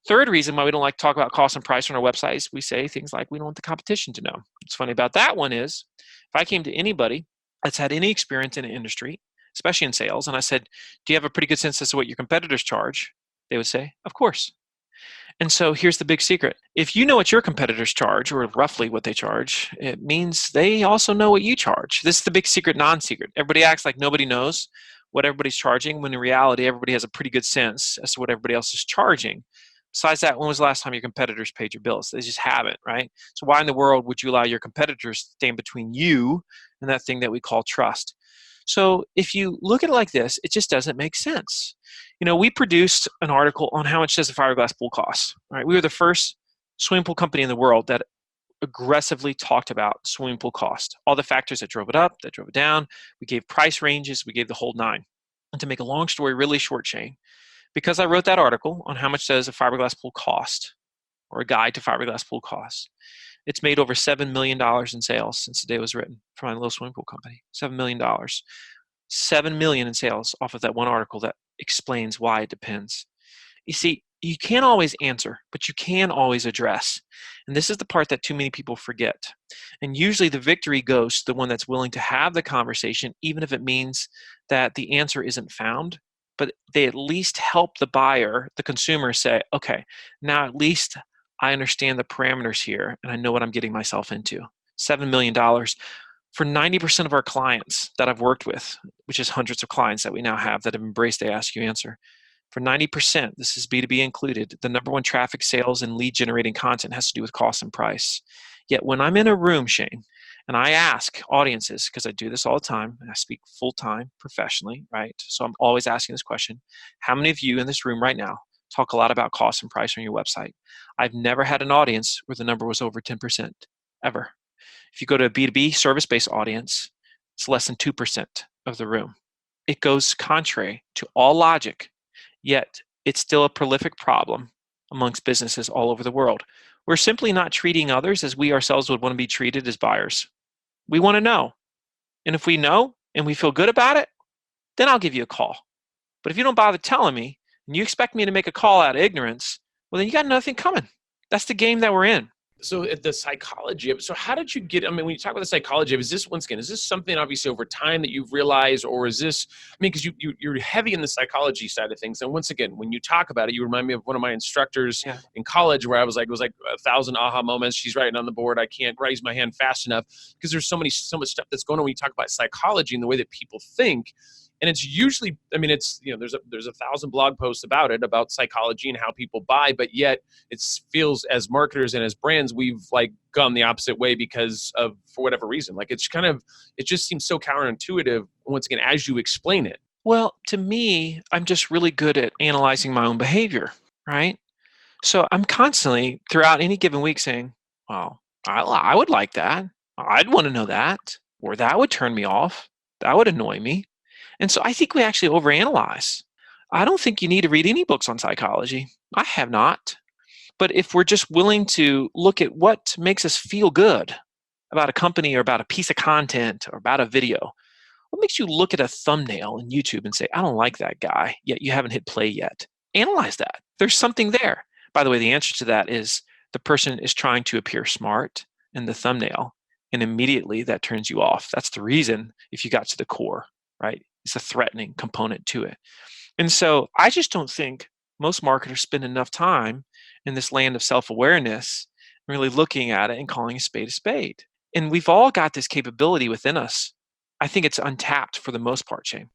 Speaker 2: Third reason why we don't like to talk about cost and price on our website is we say things like we don't want the competition to know. What's funny about that one is if I came to anybody that's had any experience in an industry, especially in sales, and I said, do you have a pretty good sense as to what your competitors charge? They would say, of course. And so here's the big secret. If you know what your competitors charge, or roughly what they charge, it means they also know what you charge. This is the big secret, non-secret. Everybody acts like nobody knows what everybody's charging, when in reality, everybody has a pretty good sense as to what everybody else is charging. Besides that, when was the last time your competitors paid your bills? They just haven't, right? So why in the world would you allow your competitors to stand between you and that thing that we call trust? So if you look at it like this, it just doesn't make sense. We produced an article on how much does a fiberglass pool cost, right? We were the first swimming pool company in the world that aggressively talked about swimming pool cost, all the factors that drove it up, that drove it down. We gave price ranges, we gave the whole nine. And to make a long story really short, Shane, because I wrote that article on how much does a fiberglass pool cost, or a guide to fiberglass pool costs, it's made over $7 million in sales since the day it was written for my little swimming pool company. $7 million. $7 million in sales off of that one article that explains why it depends. You see, you can't always answer, but you can always address. And this is the part that too many people forget. And usually the victory goes to the one that's willing to have the conversation, even if it means that the answer isn't found, but they at least help the buyer, the consumer, say, okay, now at least I understand the parameters here and I know what I'm getting myself into. $7 million. For 90% of our clients that I've worked with, which is hundreds of clients that we now have that have embraced the Ask You Answer, for 90%, this is B2B included, the number one traffic, sales, and lead generating content has to do with cost and price. Yet when I'm in a room, Shane, and I ask audiences, because I do this all the time, and I speak full-time professionally, right? So I'm always asking this question, how many of you in this room right now talk a lot about cost and price on your website? I've never had an audience where the number was over 10%, ever. If you go to a B2B service-based audience, it's less than 2% of the room. It goes contrary to all logic, yet it's still a prolific problem amongst businesses all over the world. We're simply not treating others as we ourselves would want to be treated as buyers. We want to know. And if we know and we feel good about it, then I'll give you a call. But if you don't bother telling me and you expect me to make a call out of ignorance, well, then you got nothing coming. That's the game that we're in.
Speaker 1: So the psychology of it, so how did you get, I mean, when you talk about the psychology of, is this, once again, is this something obviously over time that you've realized, or is this, I mean, because you're heavy in the psychology side of things. And once again, when you talk about it, you remind me of one of my instructors in college, where I was like, it was like 1,000 aha moments. She's writing on the board. I can't raise my hand fast enough, because there's so much stuff that's going on when you talk about psychology and the way that people think. And it's usually, I mean, it's, there's 1,000 blog posts about it, about psychology and how people buy, but yet it feels, as marketers and as brands, we've like gone the opposite way because of, for whatever reason, like it's kind of, it just seems so counterintuitive, once again, as you explain it.
Speaker 2: Well, to me, I'm just really good at analyzing my own behavior, right? So I'm constantly throughout any given week saying, well, I would like that. I'd want to know that, or that would turn me off. That would annoy me. And so I think we actually overanalyze. I don't think you need to read any books on psychology. I have not. But if we're just willing to look at what makes us feel good about a company or about a piece of content or about a video, what makes you look at a thumbnail in YouTube and say, I don't like that guy, yet you haven't hit play yet? Analyze that. There's something there. By the way, the answer to that is the person is trying to appear smart in the thumbnail, and immediately that turns you off. That's the reason, if you got to the core, right? It's a threatening component to it. And so I just don't think most marketers spend enough time in this land of self-awareness, really looking at it and calling a spade a spade. And we've all got this capability within us. I think it's untapped for the most part, Shane.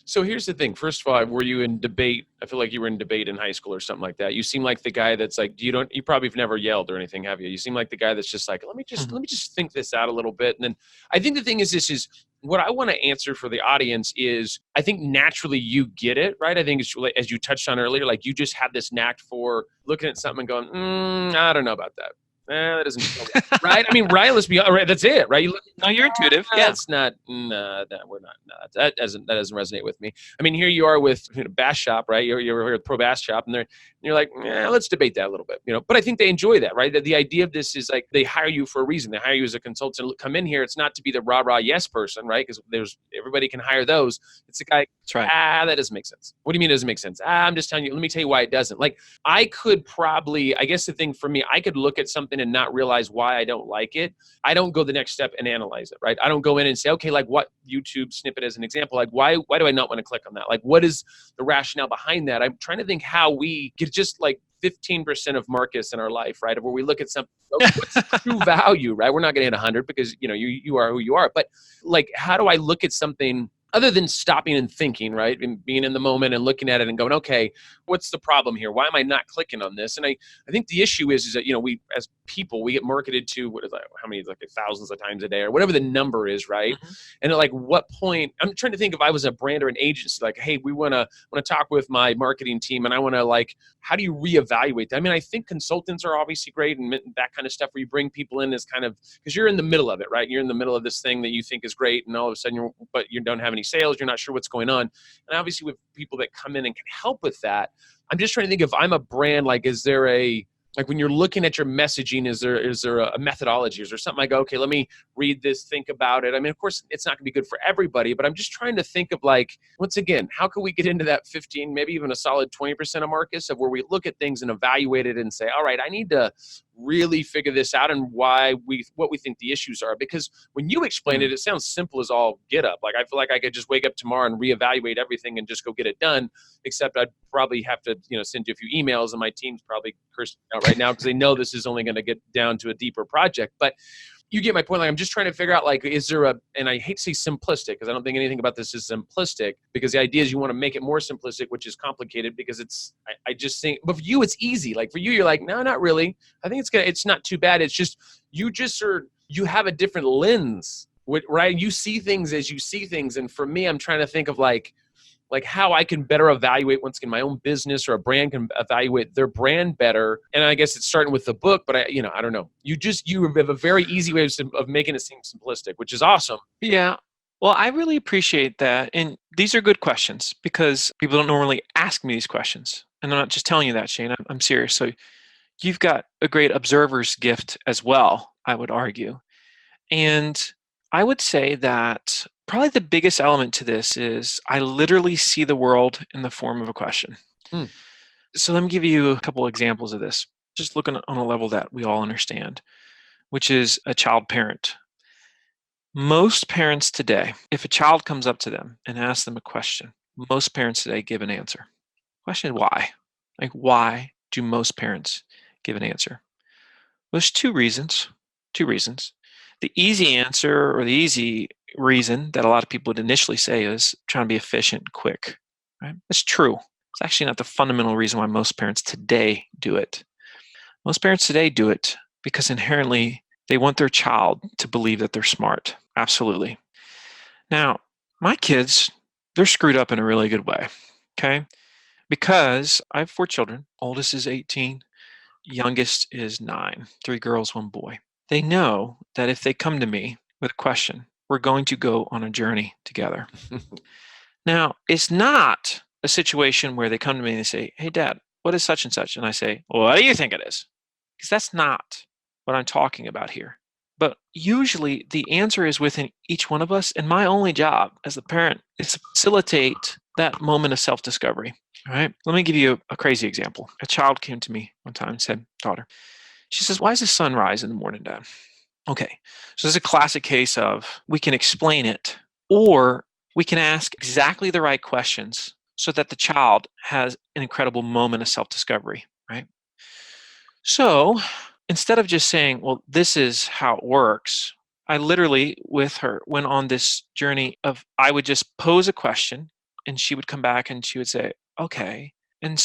Speaker 1: So here's the thing. First of all, were you in debate? I feel like you were in debate in high school or something like that. You seem like the guy that's like, you probably have never yelled or anything, have you? You seem like the guy that's just like, let me just think this out a little bit. And then I think the thing is, this is what I want to answer for the audience is, I think naturally you get it, right? I think it's really, as you touched on earlier, like you just have this knack for looking at something and going, I don't know about that. That doesn't feel right. I mean, right. Let's be right. That's it, right? You look,
Speaker 2: no, you're intuitive. Yeah,
Speaker 1: that's not. No, we're not. No, that doesn't resonate with me. I mean, here you are with Bass Shop, right? You're at Pro Bass Shop, and you're like, let's debate that a little bit, But I think they enjoy that, right? The idea of this is like they hire you for a reason. They hire you as a consultant. Come in here. It's not to be the rah rah yes person, right? Because everybody can hire those. It's a guy.
Speaker 2: That's right.
Speaker 1: That doesn't make sense. What do you mean it doesn't make sense? I'm just telling you. Let me tell you why it doesn't. Like I could probably, I guess the thing for me, I could look at something and not realize why I don't like it. I don't go the next step and analyze it, right? I don't go in and say, okay, like what YouTube snippet as an example, like why do I not want to click on that? Like what is the rationale behind that? I'm trying to think how we get just like 15% of Marcus in our life, right? Where we look at something, what's true value, right? We're not going to hit 100 because, you are who you are. But like, how do I look at something other than stopping and thinking, right? And being in the moment and looking at it and going, okay, what's the problem here? Why am I not clicking on this? And I think the issue is that, we, as people, we get marketed to, what is that? How many, like thousands of times a day or whatever the number is, right? Mm-hmm. And at like what point, I'm trying to think if I was a brand or an agency, like, hey, we want to talk with my marketing team and I want to like, how do you reevaluate that? I mean, I think consultants are obviously great and that kind of stuff where you bring people in is kind of, because you're in the middle of it, right? You're in the middle of this thing that you think is great and all of a sudden but you don't have any sales, you're not sure what's going on. And obviously with people that come in and can help with that, I'm just trying to think if I'm a brand, like, is there like when you're looking at your messaging, is there a methodology? Is there something I go, okay, let me read this, think about it. I mean, of course, it's not going to be good for everybody, but I'm just trying to think of like, once again, how can we get into that 15, maybe even a solid 20% of Marcus of where we look at things and evaluate it and say, all right, I need to really figure this out and what we think the issues are. Because when you explain it, it sounds simple as all get up. Like, I feel like I could just wake up tomorrow and reevaluate everything and just go get it done, except I'd probably have to, send you a few emails and my team's probably cursing out right now because they know this is only going to get down to a deeper project. But you get my point. Like, I'm just trying to figure out, like, is there and I hate to say simplistic because I don't think anything about this is simplistic, because the idea is you want to make it more simplistic, which is complicated because I just think, but for you, it's easy. Like for you, you're like, no, not really. I think it's not too bad. It's just, you have a different lens, right? You see things as you see things. And for me, I'm trying to think of like how I can better evaluate once again my own business, or a brand can evaluate their brand better. And I guess it's starting with the book, but I don't know. You have a very easy way of making it seem simplistic, which is awesome.
Speaker 2: Yeah. Well, I really appreciate that. And these are good questions because people don't normally ask me these questions. And I'm not just telling you that, Shane. I'm serious. So you've got a great observer's gift as well, I would argue. And I would say that probably the biggest element to this is I literally see the world in the form of a question. So let me give you a couple examples of this, just looking on a level that we all understand, which is a child parent. Most parents today, if a child comes up to them and asks them a question, most parents today give an answer. Question, why? Like, why do most parents give an answer? Well, there's two reasons. The easy answer, or the easy reason that a lot of people would initially say, is trying to be efficient and quick. Right? It's true. It's actually not the fundamental reason why most parents today do it. Most parents today do it because inherently they want their child to believe that they're smart. Absolutely. Now, my kids, they're screwed up in a really good way. Okay? Because I have 4 children. Oldest is 18. Youngest is 9. 3 girls, 1 boy. They know that if they come to me with a question, we're going to go on a journey together. Now, it's not a situation where they come to me and they say, hey, Dad, what is such and such? And I say, well, what do you think it is? Because that's not what I'm talking about here. But usually the answer is within each one of us. And my only job as a parent is to facilitate that moment of self-discovery. All right. Let me give you a crazy example. A child came to me one time and said, daughter, she says, why does the sun rise in the morning, Dad? Okay. So this is a classic case of we can explain it, or we can ask exactly the right questions so that the child has an incredible moment of self-discovery, right? So instead of just saying, well, this is how it works, I literally, with her, went on this journey of I would just pose a question and she would come back and she would say, okay. And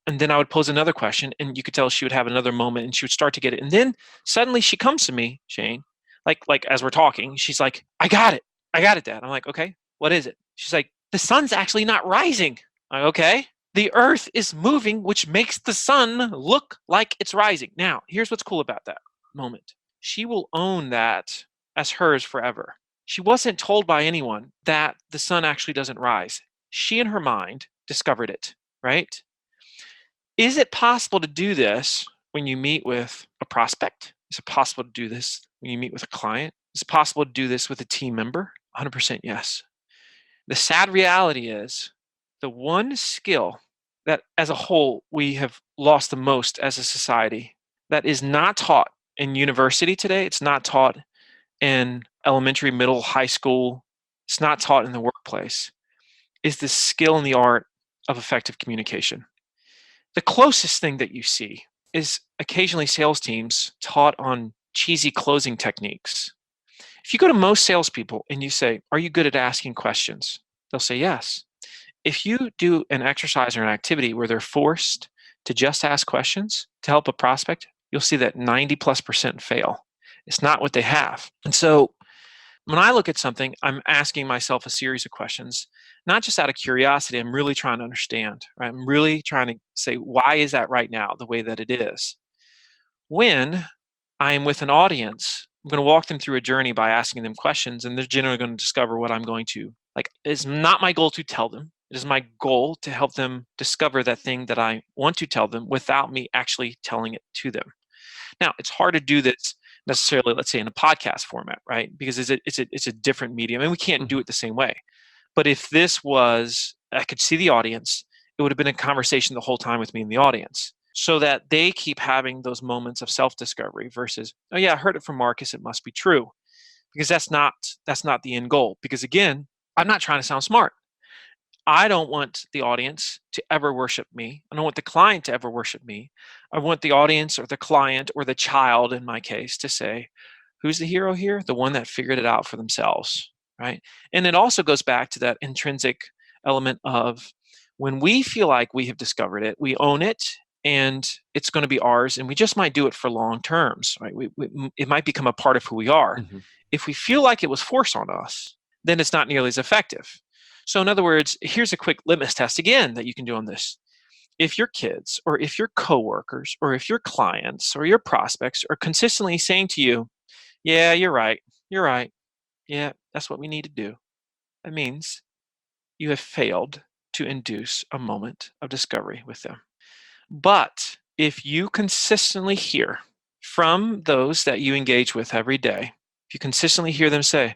Speaker 2: then I would pose another question and you could tell she would have another moment and she would start to get it. And then suddenly she comes to me, Shane, like as we're talking, she's like, I got it. I got it, Dad. I'm like, okay, what is it? She's like, the sun's actually not rising. I'm like, okay. The earth is moving, which makes the sun look like it's rising. Now, here's what's cool about that moment. She will own that as hers forever. She wasn't told by anyone that the sun actually doesn't rise. She, in her mind, discovered it, right? Is it possible to do this when you meet with a prospect? Is it possible to do this when you meet with a client? Is it possible to do this with a team member? 100% yes. The sad reality is the one skill that as a whole we have lost the most as a society that is not taught in university today, it's not taught in elementary, middle, high school, it's not taught in the workplace, is the skill and the art of effective communication. The closest thing that you see is occasionally sales teams taught on cheesy closing techniques. If you go to most salespeople and you say, are you good at asking questions? They'll say yes. If you do an exercise or an activity where they're forced to just ask questions to help a prospect, you'll see that 90+% fail. It's not what they have. And so when I look at something, I'm asking myself a series of questions, not just out of curiosity. I'm really trying to understand, right? I'm really trying to say, why is that right now the way that it is? When I am with an audience, I'm going to walk them through a journey by asking them questions, and they're generally going to discover what I'm going to like. It's not my goal to tell them. It is my goal to help them discover that thing that I want to tell them without me actually telling it to them. Now, it's hard to do this necessarily, let's say, in a podcast format, right? Because it's a different medium, and we can't do it the same way. But if this was, I could see the audience, it would have been a conversation the whole time with me and the audience, so that they keep having those moments of self-discovery versus, oh yeah, I heard it from Marcus, it must be true. Because that's not the end goal. Because again, I'm not trying to sound smart. I don't want the audience to ever worship me. I don't want the client to ever worship me. I want the audience or the client or the child, in my case, to say, who's the hero here? The one that figured it out for themselves, right? And it also goes back to that intrinsic element of when we feel like we have discovered it, we own it, and it's going to be ours, and we just might do it for long terms, right? It might become a part of who we are.
Speaker 1: Mm-hmm.
Speaker 2: If we feel like it was forced on us, then it's not nearly as effective. So in other words, here's a quick litmus test again that you can do on this. If your kids or if your coworkers or if your clients or your prospects are consistently saying to you, yeah, you're right, yeah, that's what we need to do, that means you have failed to induce a moment of discovery with them. But if you consistently hear from those that you engage with every day, if you consistently hear them say,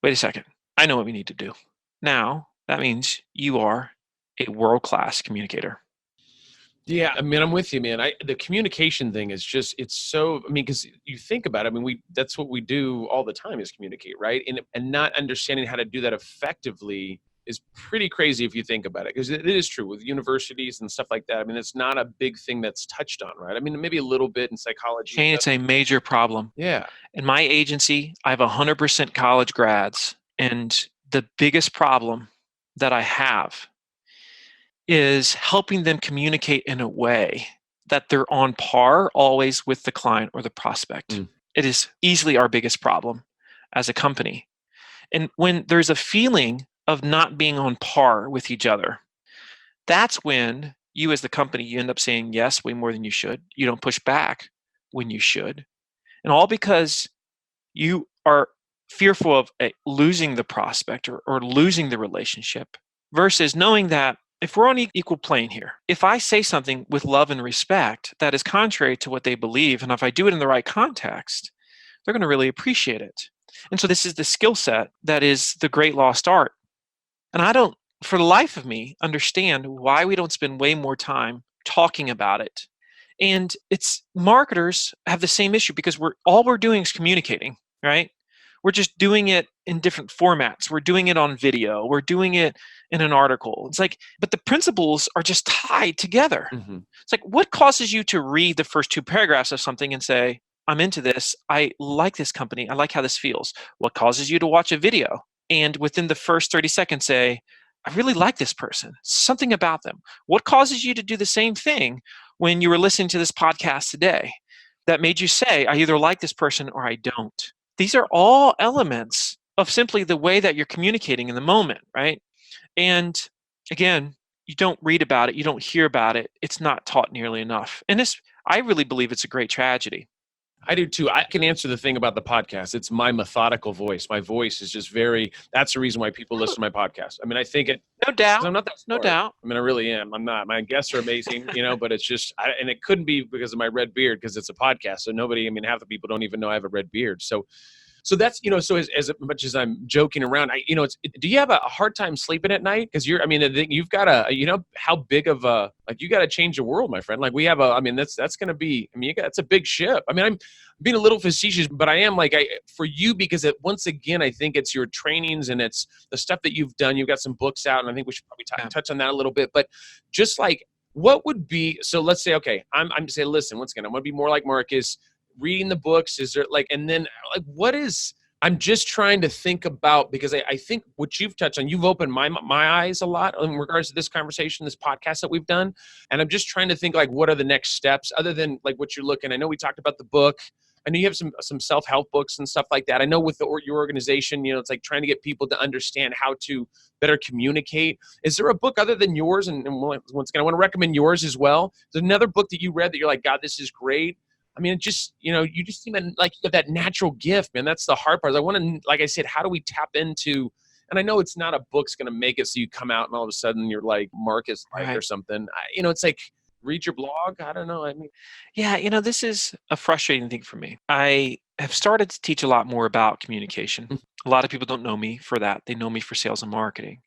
Speaker 2: wait a second, I know what we need to do. Now, that means you are a world-class communicator.
Speaker 1: Yeah, I mean, I'm with you, man. The communication thing is just, it's so, I mean, because you think about it, I mean, that's what we do all the time is communicate, right? And not understanding how to do that effectively is pretty crazy if you think about it, because it is true with universities and stuff like that. I mean, it's not a big thing that's touched on, right? I mean, maybe a little bit in psychology.
Speaker 2: Shane, it's a major problem.
Speaker 1: Yeah.
Speaker 2: In my agency, I have 100% college grads, and the biggest problem that I have is helping them communicate in a way that they're on par always with the client or the prospect.
Speaker 1: Mm.
Speaker 2: It is easily our biggest problem as a company. And when there's a feeling of not being on par with each other, that's when you as the company, you end up saying yes way more than you should. You don't push back when you should. And all because you are fearful of losing the prospect or losing the relationship versus knowing that if we're on equal plane here, if I say something with love and respect that is contrary to what they believe, and if I do it in the right context, they're going to really appreciate it. And so this is the skill set that is the great lost art. And I don't, for the life of me, understand why we don't spend way more time talking about it. And it's marketers have the same issue because all we're doing is communicating, right? We're just doing it in different formats. We're doing it on video. We're doing it in an article. It's like, but the principles are just tied together.
Speaker 1: Mm-hmm.
Speaker 2: It's like, what causes you to read the first two paragraphs of something and say, I'm into this. I like this company. I like how this feels. What causes you to watch a video and within the first 30 seconds say, I really like this person, something about them? What causes you to do the same thing when you were listening to this podcast today that made you say, I either like this person or I don't? These are all elements of simply the way that you're communicating in the moment, right? And again, you don't read about it, you don't hear about it, it's not taught nearly enough. And I really believe it's a great tragedy.
Speaker 1: I do too. I can answer the thing about the podcast. It's my methodical voice. My voice is just that's the reason why people listen to my podcast. I mean, I think it,
Speaker 2: No doubt.
Speaker 1: I'm not that smart.
Speaker 2: No doubt.
Speaker 1: I mean, I really am. I'm not. My guests are amazing, but it's just, and it couldn't be because of my red beard because it's a podcast. So half the people don't even know I have a red beard. So that's, so as much as I'm joking around, do you have a hard time sleeping at night? Because you've got how big of you got to change the world, my friend. Like we have that's going to be, that's a big ship. I mean, I'm being a little facetious, but I am for you, because once again, I think it's your trainings and it's the stuff that you've done. You've got some books out, and I think we should probably touch on that a little bit, but just what would be, so let's say, okay, I'm just saying, listen, once again, I'm going to be more like Marcus. Reading the books, is there and then what is, I'm just trying to think about, because I think what you've touched on, you've opened my eyes a lot in regards to this conversation, this podcast that we've done. And I'm just trying to think what are the next steps other than what you're looking. I know we talked about the book. I know you have some self-help books and stuff like that. I know with your organization, it's trying to get people to understand how to better communicate. Is there a book other than yours? And once again, I want to recommend yours as well. There's another book that you read that you're like, God, this is great. I mean, it just, you just seem like you have that natural gift, man. That's the hard part. I want to, like I said, how do we tap into, and I know it's not a book's going to make it so you come out and all of a sudden you're like Marcus Life or something. It's like, read your blog. I don't know. I mean,
Speaker 2: yeah, this is a frustrating thing for me. I have started to teach a lot more about communication. A lot of people don't know me for that. They know me for sales and marketing.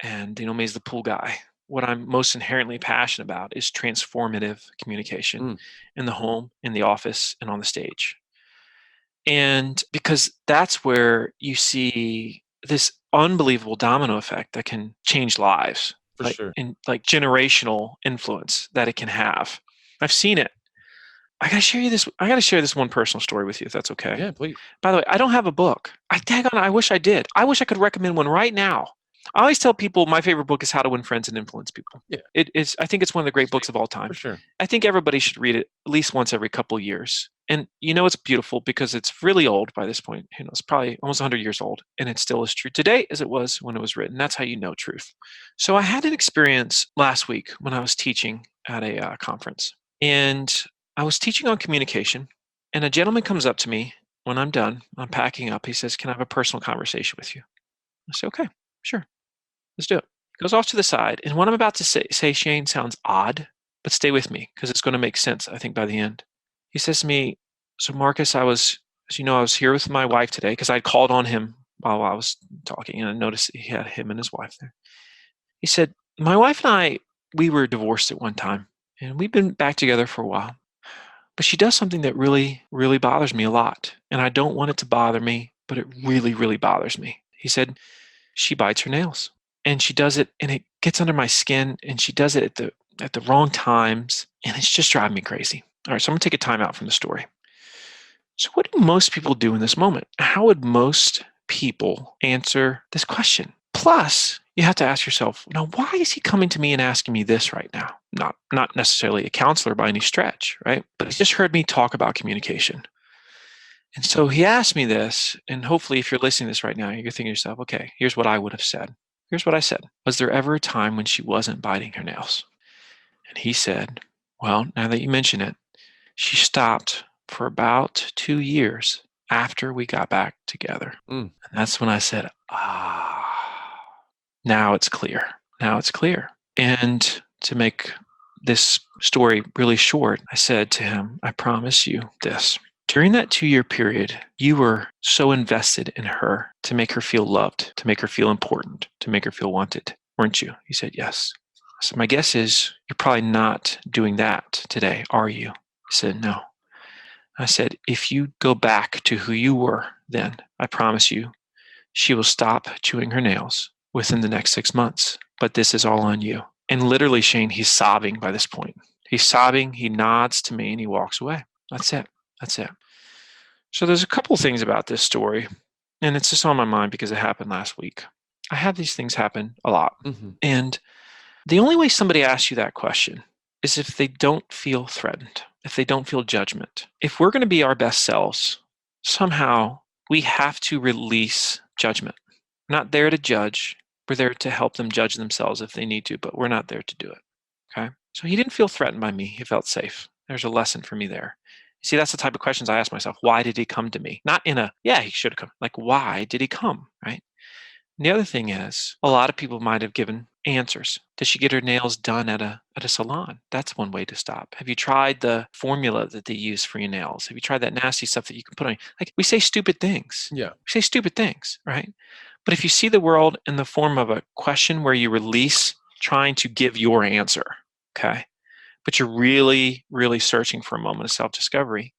Speaker 2: And they know me as the pool guy. What I'm most inherently passionate about is transformative communication in the home, in the office, and on the stage. And because that's where you see this unbelievable domino effect that can change lives.
Speaker 1: For sure.
Speaker 2: And generational influence that it can have. I've seen it. I gotta share this one personal story with you, if that's okay.
Speaker 1: Yeah, please.
Speaker 2: By the way, I don't have a book. I wish I did. I wish I could recommend one right now. I always tell people my favorite book is How to Win Friends and Influence People.
Speaker 1: Yeah.
Speaker 2: It is. I think it's one of the great books of all time.
Speaker 1: For sure.
Speaker 2: I think everybody should read it at least once every couple of years. And it's beautiful because it's really old by this point. It's probably almost 100 years old, and it still is true today as it was when it was written. That's how you know truth. So I had an experience last week when I was teaching at a conference, and I was teaching on communication, and a gentleman comes up to me when I'm done. I'm packing up. He says, "Can I have a personal conversation with you?" I say, "Okay, sure. Let's do it." He goes off to the side, and what I'm about to say, Shane, sounds odd, but stay with me because it's going to make sense, I think, by the end. He says to me, "So Marcus, I was here with my wife today," because I'd called on him while I was talking, and I noticed he had him and his wife there. He said, "My wife and I, we were divorced at one time, and we've been back together for a while. But she does something that really, really bothers me a lot. And I don't want it to bother me, but it really, really bothers me." He said, "She bites her nails. And she does it, and it gets under my skin, and she does it at the wrong times, and it's just driving me crazy." All right, so I'm gonna take a time out from the story. So what do most people do in this moment? How would most people answer this question? Plus, you have to ask yourself, now, why is he coming to me and asking me this right now? Not necessarily a counselor by any stretch, right? But he just heard me talk about communication. And so he asked me this, and hopefully if you're listening to this right now, you're thinking to yourself, okay, here's what I would have said. Here's what I said. Was there ever a time when she wasn't biting her nails? And he said, well, now that you mention it, she stopped for about 2 years after we got back together. And that's when I said, now it's clear. Now it's clear. And to make this story really short, I said to him, I promise you this. During that 2-year period, you were so invested in her to make her feel loved, to make her feel important, to make her feel wanted, weren't you? He said, yes. I said, my guess is you're probably not doing that today, are you? He said, no. I said, if you go back to who you were then, I promise you, she will stop chewing her nails within the next 6 months. But this is all on you. And literally, Shane, he's sobbing by this point. He's sobbing, he nods to me, and he walks away. That's it. That's it. So there's a couple things about this story, and it's just on my mind because it happened last week. I have these things happen a lot.
Speaker 1: Mm-hmm.
Speaker 2: And the only way somebody asks you that question is if they don't feel threatened, if they don't feel judgment. If we're going to be our best selves, somehow we have to release judgment. We're not there to judge. We're there to help them judge themselves if they need to, but we're not there to do it. Okay? So he didn't feel threatened by me. He felt safe. There's a lesson for me there. See, that's the type of questions I ask myself. Why did he come to me? Not in a, yeah, he should have come. Like, why did he come? Right? And the other thing is, a lot of people might have given answers. Did she get her nails done at a salon? That's one way to stop. Have you tried the formula that they use for your nails? Have you tried that nasty stuff that you can put on? Like, we say stupid things.
Speaker 1: Yeah.
Speaker 2: We say stupid things, right? But if you see the world in the form of a question where you release trying to give your answer, okay, but you're really, really searching for a moment of self-discovery,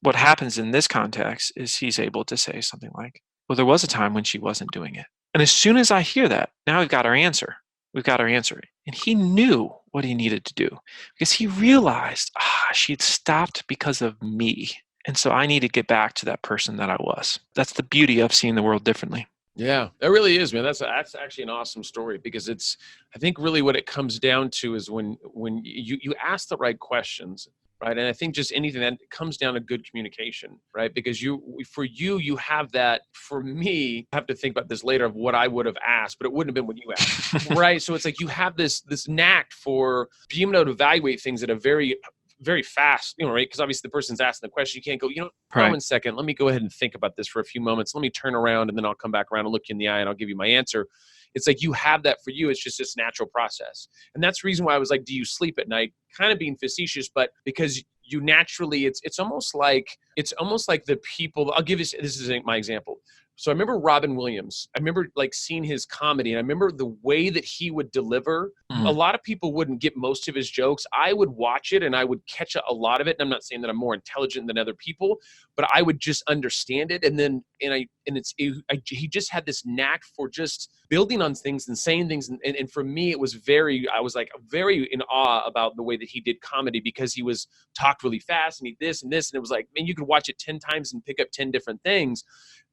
Speaker 2: what happens in this context is he's able to say something like, well, there was a time when she wasn't doing it. And as soon as I hear that, now we've got our answer. We've got our answer. And he knew what he needed to do because he realized, she'd stopped because of me. And so I need to get back to that person that I was. That's the beauty of seeing the world differently.
Speaker 1: Yeah, it really is, man. That's actually an awesome story because I think really what it comes down to is when you ask the right questions, right? And I think just anything that comes down to good communication, right? Because you have that. For me, I have to think about this later of what I would have asked, but it wouldn't have been what you asked, right? So it's like you have this knack for being able to evaluate things at a very fast, right? Because obviously the person's asking the question. You can't go, hold on 1 second. Let me go ahead and think about this for a few moments. Let me turn around and then I'll come back around and look you in the eye and I'll give you my answer. It's like you have that for you. It's just this natural process. And that's the reason why I was like, do you sleep at night? Kind of being facetious, but because you naturally, it's almost like the people, I'll give you, this is my example. So I remember Robin Williams. I remember like seeing his comedy and I remember the way that he would deliver. A lot of people wouldn't get most of his jokes. I would watch it and I would catch a lot of it. And I'm not saying that I'm more intelligent than other people, but I would just understand it. And then, he just had this knack for just building on things and saying things. And for me, I was like very in awe about the way that he did comedy because he was talked really fast and he this and this. And it was like, man, you could watch it 10 times and pick up 10 different things.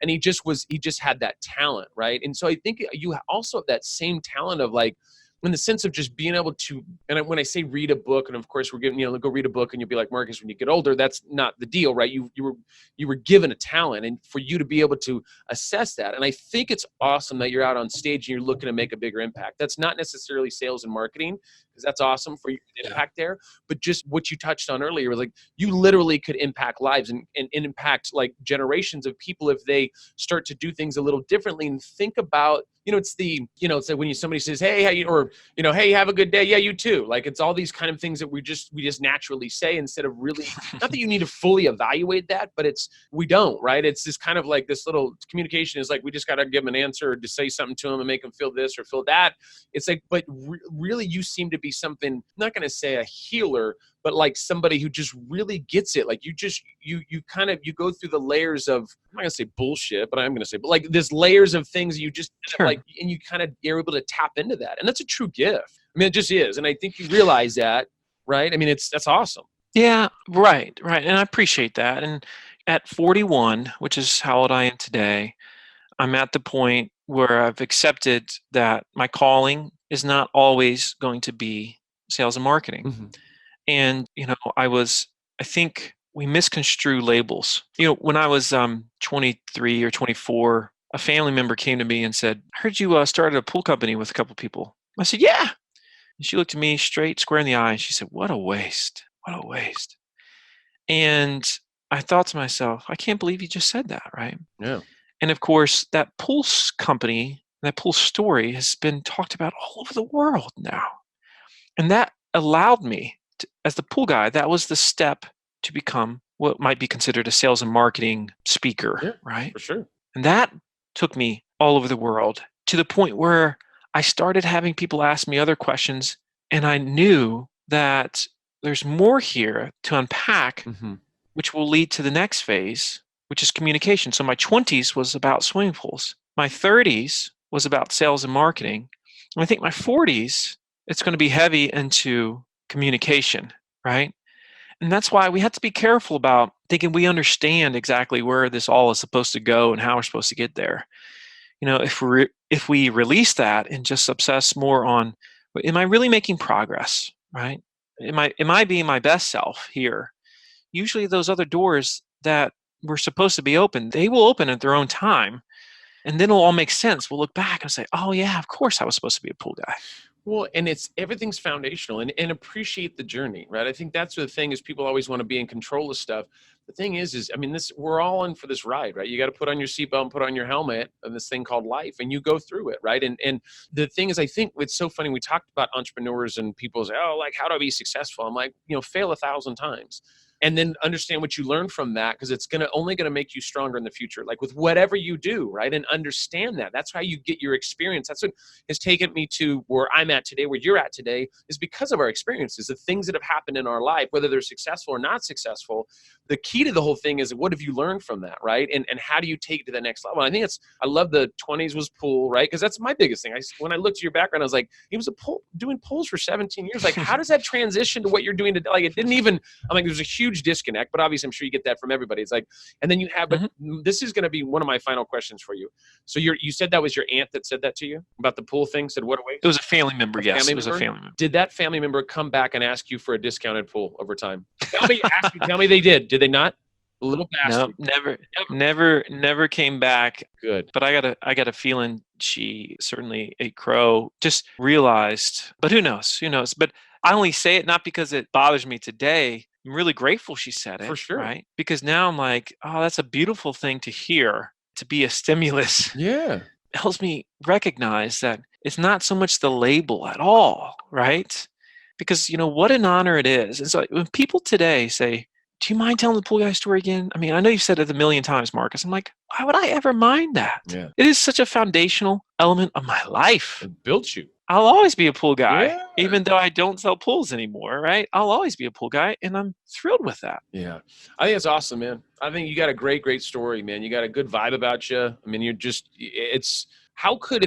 Speaker 1: And he just had that talent, right? And so I think you also have that same talent of like, in the sense of just being able to, and when I say read a book, and of course we're giving, go read a book and you'll be like, Marcus, when you get older, that's not the deal, right? You were given a talent and for you to be able to assess that. And I think it's awesome that you're out on stage and you're looking to make a bigger impact. That's not necessarily sales and marketing, because that's awesome for your impact there. But just what you touched on earlier was like, you literally could impact lives and impact like generations of people if they start to do things a little differently and think about, it's like when somebody says, hey, how you, or, hey, have a good day. Yeah, you too. Like it's all these kind of things that we just naturally say instead of really, not that you need to fully evaluate that, but we don't, right? It's this kind of like this little communication is like, we just got to give them an answer or to say something to them and make them feel this or feel that. It's like, but really you seem to be something, I'm not going to say a healer, but like somebody who just really gets it. Like you go through the layers of, I'm not gonna say bullshit, but I'm gonna say, but like this layers of things you just like, and you kind of, you're able to tap into that. And that's a true gift. I mean, it just is. And I think you realize that, right? I mean, that's awesome.
Speaker 2: Yeah, right. And I appreciate that. And at 41, which is how old I am today, I'm at the point where I've accepted that my calling is not always going to be sales and marketing.
Speaker 1: Mm-hmm.
Speaker 2: And, I think we misconstrue labels. When I was 23 or 24, a family member came to me and said, I heard you started a pool company with a couple people. I said, yeah. And she looked at me straight, square in the eye, and she said, what a waste. What a waste. And I thought to myself, I can't believe you just said that, right?
Speaker 1: Yeah.
Speaker 2: And of course, that pool company that pool story has been talked about all over the world now. And that allowed me, as the pool guy, that was the step to become what might be considered a sales and marketing speaker,
Speaker 1: Yeah,
Speaker 2: right?
Speaker 1: for sure.
Speaker 2: And that took me all over the world to the point where I started having people ask me other questions. And I knew that there's more here to unpack,
Speaker 1: Mm-hmm.
Speaker 2: which will lead to the next phase, which is communication. So my 20s was about swimming pools. My 30s was about sales and marketing. And I think my 40s, it's going to be heavy into communication, right? And that's why we have to be careful about thinking we understand exactly where this all is supposed to go and how we're supposed to get there. If we release that and just obsess more on, am I really making progress, right? Am I being my best self here? Usually those other doors that were supposed to be open, they will open at their own time. And then it'll all make sense. We'll look back and say, oh yeah, of course I was supposed to be a pool guy.
Speaker 1: Well, and it's everything's foundational and appreciate the journey, right? I think that's the thing is people always want to be in control of stuff. The thing is I mean, we're all in for this ride, right? You got to put on your seatbelt and put on your helmet and this thing called life, and you go through it, right? And the thing is, I think it's so funny. We talked about entrepreneurs and people say, oh, like how do I be successful? I'm like, fail 1,000 times. And then understand what you learn from that, because it's only gonna make you stronger in the future, like with whatever you do, right? And understand that. That's how you get your experience. That's what has taken me to where I'm at today, where you're at today, is because of our experiences, the things that have happened in our life, whether they're successful or not successful. The key to the whole thing is, what have you learned from that, right? And how do you take it to the next level? And I think I love the 20s was pool, right? Because that's my biggest thing. When I looked at your background, I was like, he was doing pools for 17 years. Like, how does that transition to what you're doing today? Like, it didn't even, I'm like, there's a huge disconnect, but obviously I'm sure you get that from everybody. It's like, and then you have, but this is going to be one of my final questions for you. So you said that was your aunt that said that to you about the pool thing, said what a waste?
Speaker 2: It was a family member. Yes, it was a family member.
Speaker 1: Did that family member come back and ask you for a discounted pool over time? Tell me they did. Did they not? A little bastard.
Speaker 2: No, never came back.
Speaker 1: Good.
Speaker 2: But I got a feeling she certainly ate crow, just realized, but who knows? But I only say it not because it bothers me today. I'm really grateful she said it.
Speaker 1: For sure.
Speaker 2: Right? Because now I'm like, oh, that's a beautiful thing to hear, to be a stimulus.
Speaker 1: Yeah.
Speaker 2: It helps me recognize that it's not so much the label at all, right? Because, what an honor it is. And so when people today say, do you mind telling the pool guy story again? I mean, I know you've said it a million times, Marcus. I'm like, why would I ever mind that?
Speaker 1: Yeah.
Speaker 2: It is such a foundational element of my life.
Speaker 1: It built you.
Speaker 2: I'll always be a pool guy, even though I don't sell pools anymore, right? I'll always be a pool guy, and I'm thrilled with that.
Speaker 1: Yeah. I think it's awesome, man. I think you got a great, great story, man. You got a good vibe about you. I mean, if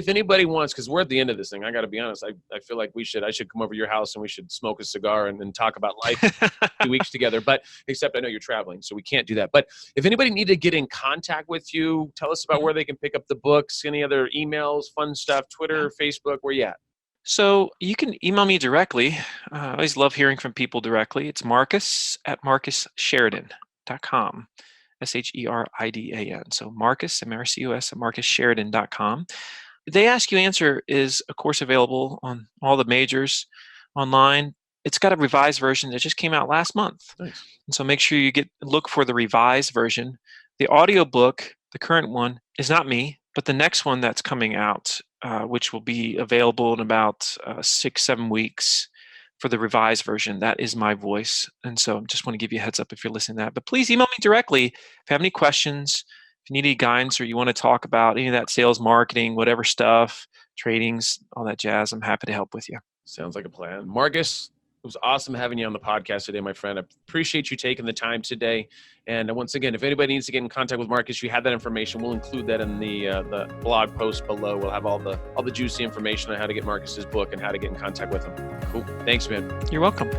Speaker 1: anybody wants, because we're at the end of this thing, I got to be honest, I feel like I should come over to your house and we should smoke a cigar and talk about life 2 weeks together. But except I know you're traveling, so we can't do that. But if anybody need to get in contact with you, tell us about where they can pick up the books, any other emails, fun stuff, Twitter, Facebook, where you at?
Speaker 2: So you can email me directly. I always love hearing from people directly. It's Marcus@MarcusSheridan.com. Sheridan. So Marcus, MarCus at MarcusSheridan.com. They Ask You Answer is, of course, available on all the majors online. It's got a revised version that just came out last month.
Speaker 1: Nice.
Speaker 2: And so make sure you look for the revised version. The audiobook, the current one, is not me, but the next one that's coming out, which will be available in about 6-7 weeks for the revised version, that is my voice. And so I just want to give you a heads up if you're listening to that. But please email me directly if you have any questions, if you need any guidance, or you want to talk about any of that sales, marketing, whatever stuff, tradings, all that jazz. I'm happy to help with you.
Speaker 1: Sounds like a plan. Marcus, it was awesome having you on the podcast today, my friend. I appreciate you taking the time today. And once again, if anybody needs to get in contact with Marcus, you have that information. We'll include that in the blog post below. We'll have all the juicy information on how to get Marcus's book and how to get in contact with him. Cool. Thanks, man.
Speaker 2: You're welcome.